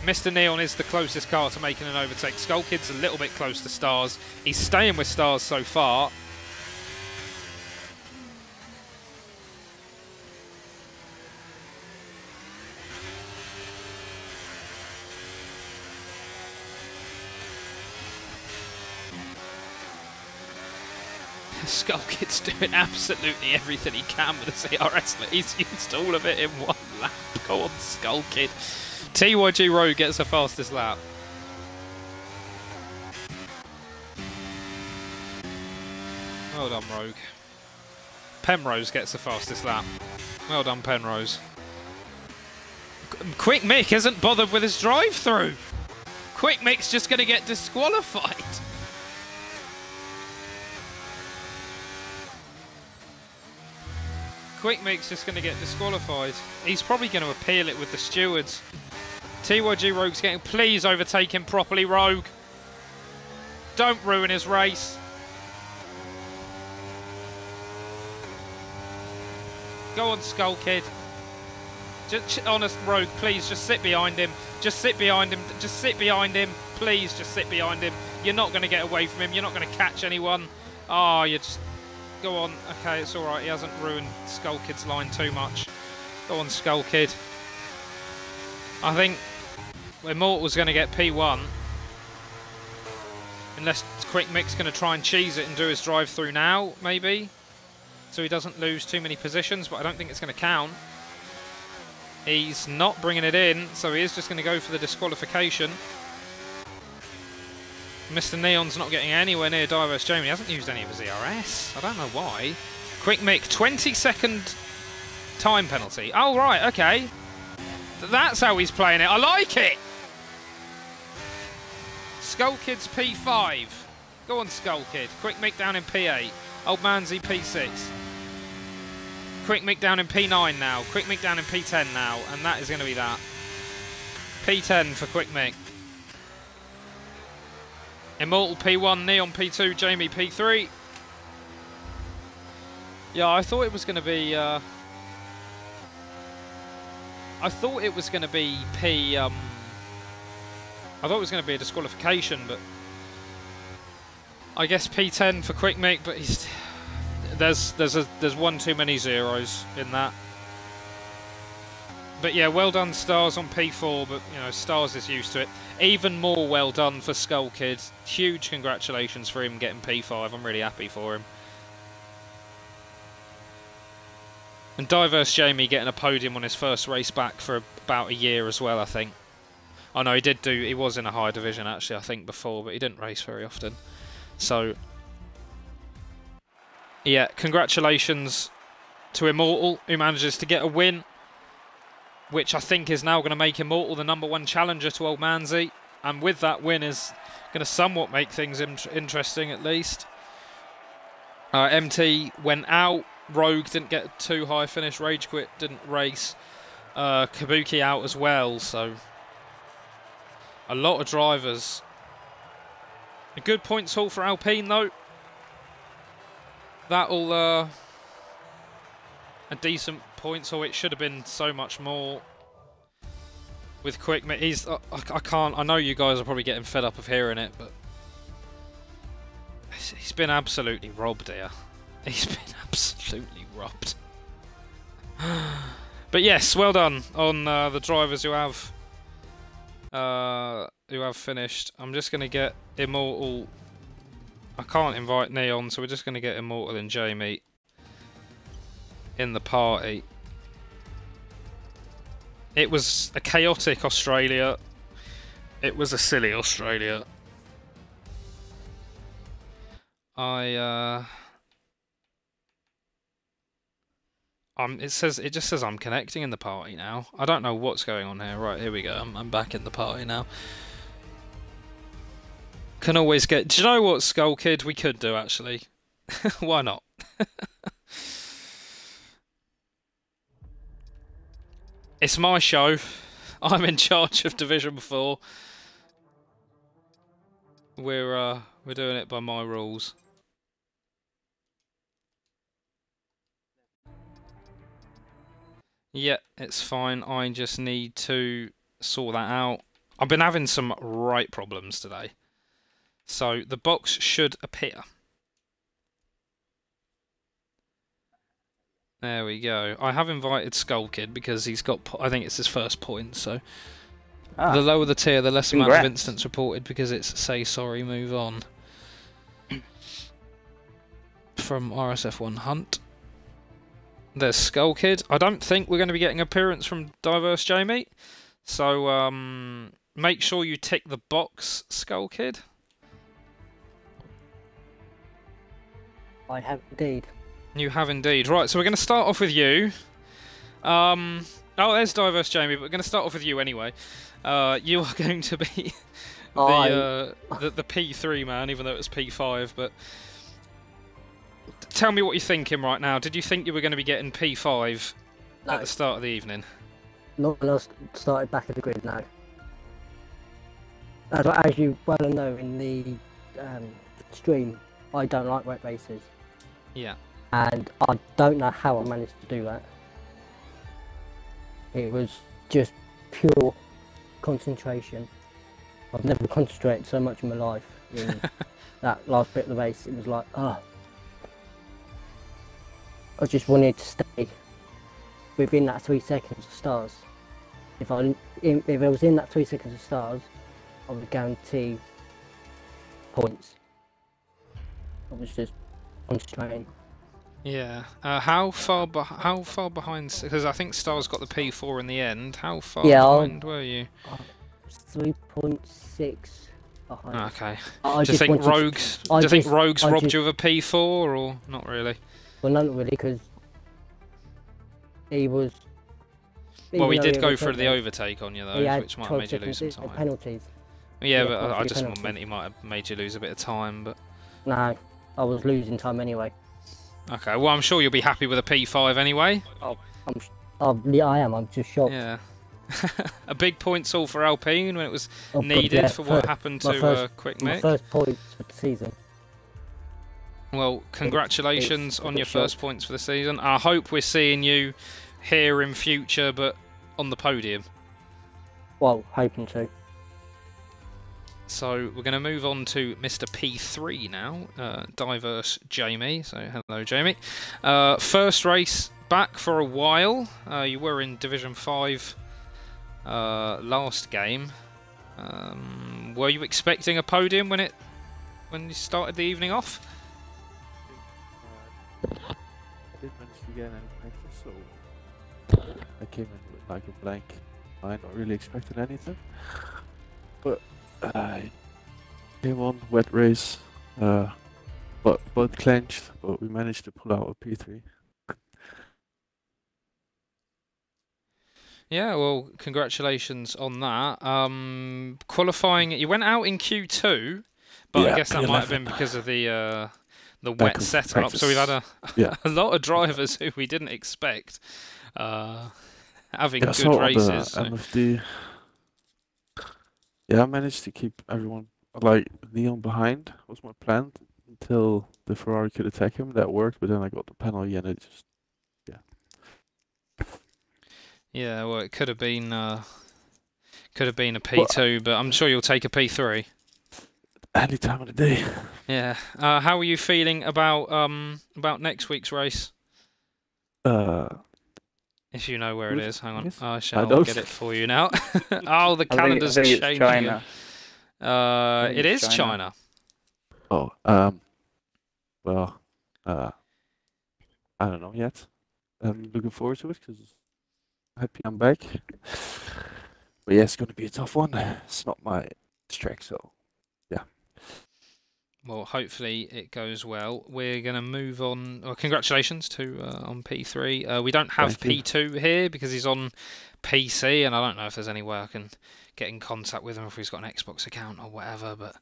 Mr. Neon is the closest car to making an overtake. Skull Kid's a little bit close to Stars. He's staying with Stars so far. Skull Kid's doing absolutely everything he can with the CRS. He's used all of it in one lap. Go on, Skull Kid. TYG Rogue gets the fastest lap. Well done, Rogue. Penrose gets the fastest lap. Well done, Penrose. Quick Mick isn't bothered with his drive-through. Quick Mick's just going to get disqualified. Quick Mick's just going to get disqualified. He's probably going to appeal it with the stewards. TYG Rogue's getting... Please overtake him properly, Rogue. Don't ruin his race. Go on, Skull Kid. Just, honest, Rogue, please, just sit behind him. Just sit behind him. Just sit behind him. Please, just sit behind him. You're not going to get away from him. You're not going to catch anyone. Oh, you just... Go on. Okay, it's all right. He hasn't ruined Skull Kid's line too much. Go on, Skull Kid. I think Immortal's going to get P1. Unless Quick Mick's going to try and cheese it and do his drive-through now, maybe. So he doesn't lose too many positions, but I don't think it's going to count. He's not bringing it in, so he is just going to go for the disqualification. Mr. Neon's not getting anywhere near Diverse Jamie. He hasn't used any of his ERS. I don't know why. Quick Mick, 20-second time penalty. Oh, right, okay. That's how he's playing it. I like it! Skull Kid's P5. Go on, Skull Kid. Quick Mick down in P8. Old Manzy P6. Quick Mick down in P9 now. Quick Mick down in P10 now. And that is going to be that. P10 for Quick Mick. Immortal P1, Neon P2, Jamie P3. Yeah, I thought it was going to be... I thought it was going to be P... I thought it was going to be a disqualification, but... I guess P10 for Quick Mick, but he's... There's one too many zeros in that. But yeah, well done Stars on P4, but you know, Stars is used to it. Even more well done for Skull Kid. Huge congratulations for him getting P5. I'm really happy for him. And Diverse Jamie getting a podium on his first race back for about a year as well, I think. Oh no, he was in a higher division actually, I think, before, but he didn't race very often. So... yeah, congratulations to Immortal, who manages to get a win, which I think is now going to make Immortal the #1 challenger to Old Manzy, and with that win is going to somewhat make things interesting at least. MT went out, Rogue didn't get too high finish, Rage Quit didn't race, Kabuki out as well, so a lot of drivers. A good points haul for Alpine though. That'll a decent points haul. It should have been so much more with Quick Mick. He's I can't. I know you guys are probably getting fed up of hearing it, but he's been absolutely robbed here. He's been absolutely robbed. But yes, well done on the drivers who have finished. I'm just going to get Immortal. I can't invite Neon, so we're just going to get Immortal and Jamie in the party. It was a chaotic Australia. It was a silly Australia. It just says I'm connecting in the party now. I don't know what's going on here. Right, here we go. I'm back in the party now. Can always get... Do you know what, Skull Kid? We could do, actually. Why not? It's my show. I'm in charge of Division 4. We're doing it by my rules. Yeah, it's fine. I just need to sort that out. I've been having some right problems today. So the box should appear. There we go. I have invited Skull Kid because he's got, I think it's his first point, so... The lower the tier, the less amount of incidents reported because it's say sorry, move on. from RSF1 Hunt. There's Skull Kid. I don't think we're going to be getting an appearance from Diverse Jamie, so make sure you tick the box, Skull Kid. I have indeed. You have indeed. Right, so we're going to start off with you. Oh, there's Diverse Jamie, but we're going to start off with you anyway. You are going to be the P3 man, even though it was P5. But tell me what you're thinking right now. Did you think you were going to be getting P5 at the start of the evening? Not when I started back at the grid, no. As you well know in the stream, I don't like wet races. Yeah. And I don't know how I managed to do that. It was just pure concentration. I've never concentrated so much in my life in that last bit of the race. It was like, I just wanted to stay within that 3 seconds of stars. If I was in that 3 seconds of stars, I would guarantee points. I was just concentrating. Yeah. How far behind? Because I think Star's got the P4 in the end. How far behind were you? 3.6 behind. Okay. Do you think Rogues robbed you of a P4 or not really? Well, not really, because he was. Well, he did go for the overtake on you though, which might have made you lose some time. Penalties. Yeah, but I just meant he might have made you lose a bit of time, but. No, I was losing time anyway. Okay, well I'm sure you'll be happy with a P5 anyway. Yeah, I am. I'm just shocked. Yeah. A big points all for Alpine when it was needed for what happened to Quick Mick. My first points for the season. Well, congratulations on your first points for the season. I hope we're seeing you here in future, but on the podium. Well, hoping to. So we're going to move on to Mr. P3 now, Diverse Jamie. So hello, Jamie. First race back for a while. You were in Division 5 last game. Were you expecting a podium when you started the evening off? I didn't manage to get any practice, so I came in with like a blank mind, not really expecting anything. But I came on, wet race, but clenched, but we managed to pull out a P3. Yeah, well, congratulations on that. Qualifying, you went out in Q2, but I guess that might have been because of the wet setup. Practice. So we've had a lot of drivers who we didn't expect having good races. So. Yeah, I managed to keep everyone, like, Neon behind was my plan until the Ferrari could attack him. That worked, but then I got the penalty and it just, Yeah, well, it could have been a P2, but I'm sure you'll take a P3. Any time of the day. Yeah. How are you feeling about next week's race? If you know where it is, hang on. I shall get it for you now. Oh, the calendar's changing. China. It is China. Oh, well, I don't know yet. I'm looking forward to it because I'm happy I'm back. But yeah, it's going to be a tough one. It's not my track, so yeah. Well, hopefully it goes well. We're going to move on. Well, congratulations to on P3. We don't have P2 here because he's on PC, and I don't know if there's any way I can get in contact with him if he's got an Xbox account or whatever. But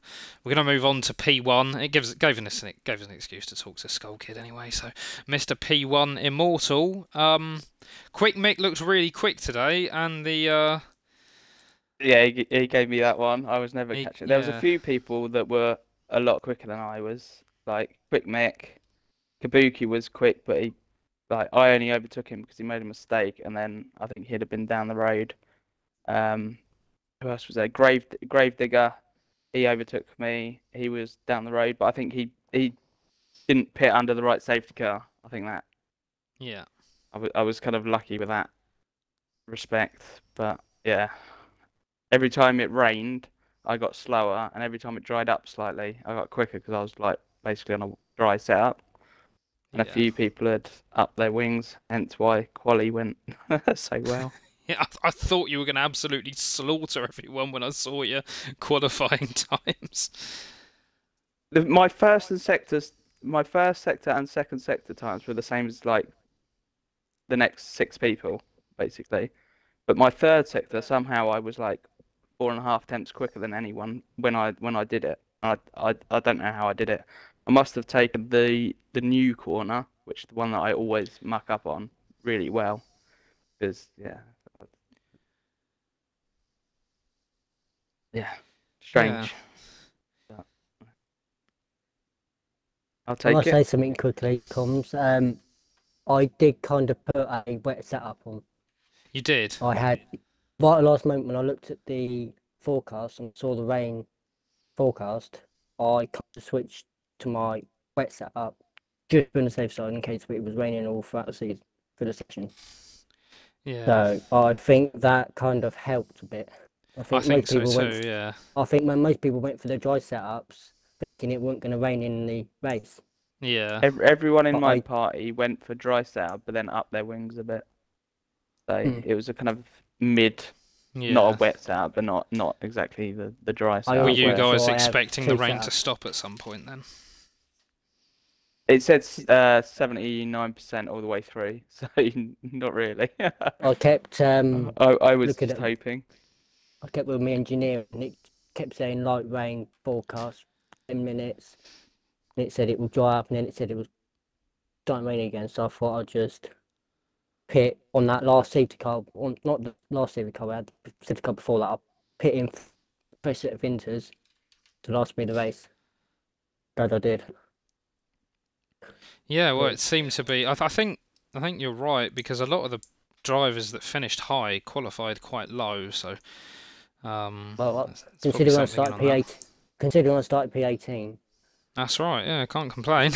we're going to move on to P1. It gave us an excuse to talk to Skull Kid anyway. So, Mr. P1 Immortal. Quick Mick looked really quick today, and the. Yeah, he gave me that one. I was never catching. There was a few people that were a lot quicker than I was. Like Quick Mick, Kabuki was quick, but I only overtook him because he made a mistake, and then I think he'd have been down the road. Who else was there? Gravedigger, he overtook me. He was down the road, but I think he didn't pit under the right safety car. I think that. Yeah. I was kind of lucky with that respect, but yeah. Every time it rained, I got slower, and every time it dried up slightly, I got quicker because I was like basically on a dry setup. and a few people had upped their wings, hence why quali went so well. Yeah, I thought you were going to absolutely slaughter everyone when I saw your qualifying times. My first sector and second sector times were the same as like the next 6 people, basically. But my third sector, somehow I was like 4.5 tenths quicker than anyone when I did it. I don't know how I did it. I must have taken the new corner, which is the one that I always muck up on, really well. Because strange. Yeah. I'll take it. I'll say something quickly, Comms. I did kind of put a wet setup on. You did? I had, right at the last moment when I looked at the forecast and saw the rain forecast, I kind of switched to my wet setup just on the safe side in case it was raining all throughout the season for the session. Yeah. So I think that kind of helped a bit. I think so too, yeah. I think when most people went for the dry setups, thinking it wasn't going to rain in the race. Yeah. Everyone in my party went for dry setup, but then upped their wings a bit. So it was a kind of mid, not a wet setup, but not exactly the dry setup. Were you guys expecting the rain to stop at some point then? It said 79% all the way through, so not really. I kept I was just hoping. I kept with my engineer, and it kept saying light rain forecast 10 minutes. And it said it would dry up, and then it said it was starting raining again. So I thought I'd just pit on that last safety car, not the last safety car, I had the safety car before that. I pit in fresh set of Inters to last me the race. That I did. Yeah, well, it seemed to be. I think you're right, because a lot of the drivers that finished high qualified quite low. So, well, considering I started P18. That's right. Yeah, I can't complain.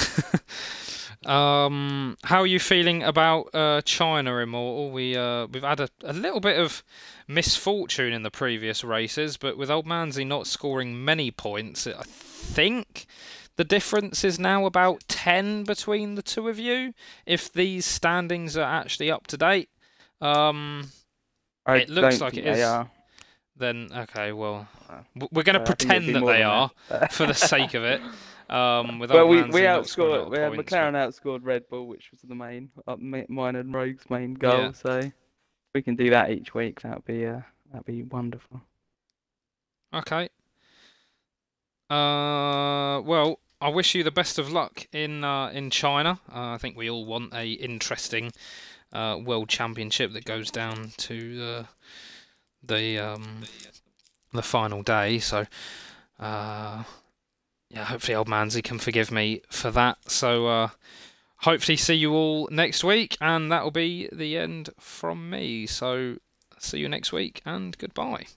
How are you feeling about China, Immortal? We've had a little bit of misfortune in the previous races, but with Old Manzi not scoring many points, I think the difference is now about 10 between the two of you, if these standings are actually up to date. It looks like it is. Are. Then, okay, well, we're going to pretend that they are, for the sake of it. We outscored. McLaren outscored Red Bull, which was the mine and Rogue's main goal. Yeah. So if we can do that each week, that'd be wonderful. Okay. Well, I wish you the best of luck in China. I think we all want a interesting World Championship that goes down to the final day. So, yeah, hopefully Old Manzi can forgive me for that. So, hopefully see you all next week, and that will be the end from me. So, see you next week, and goodbye.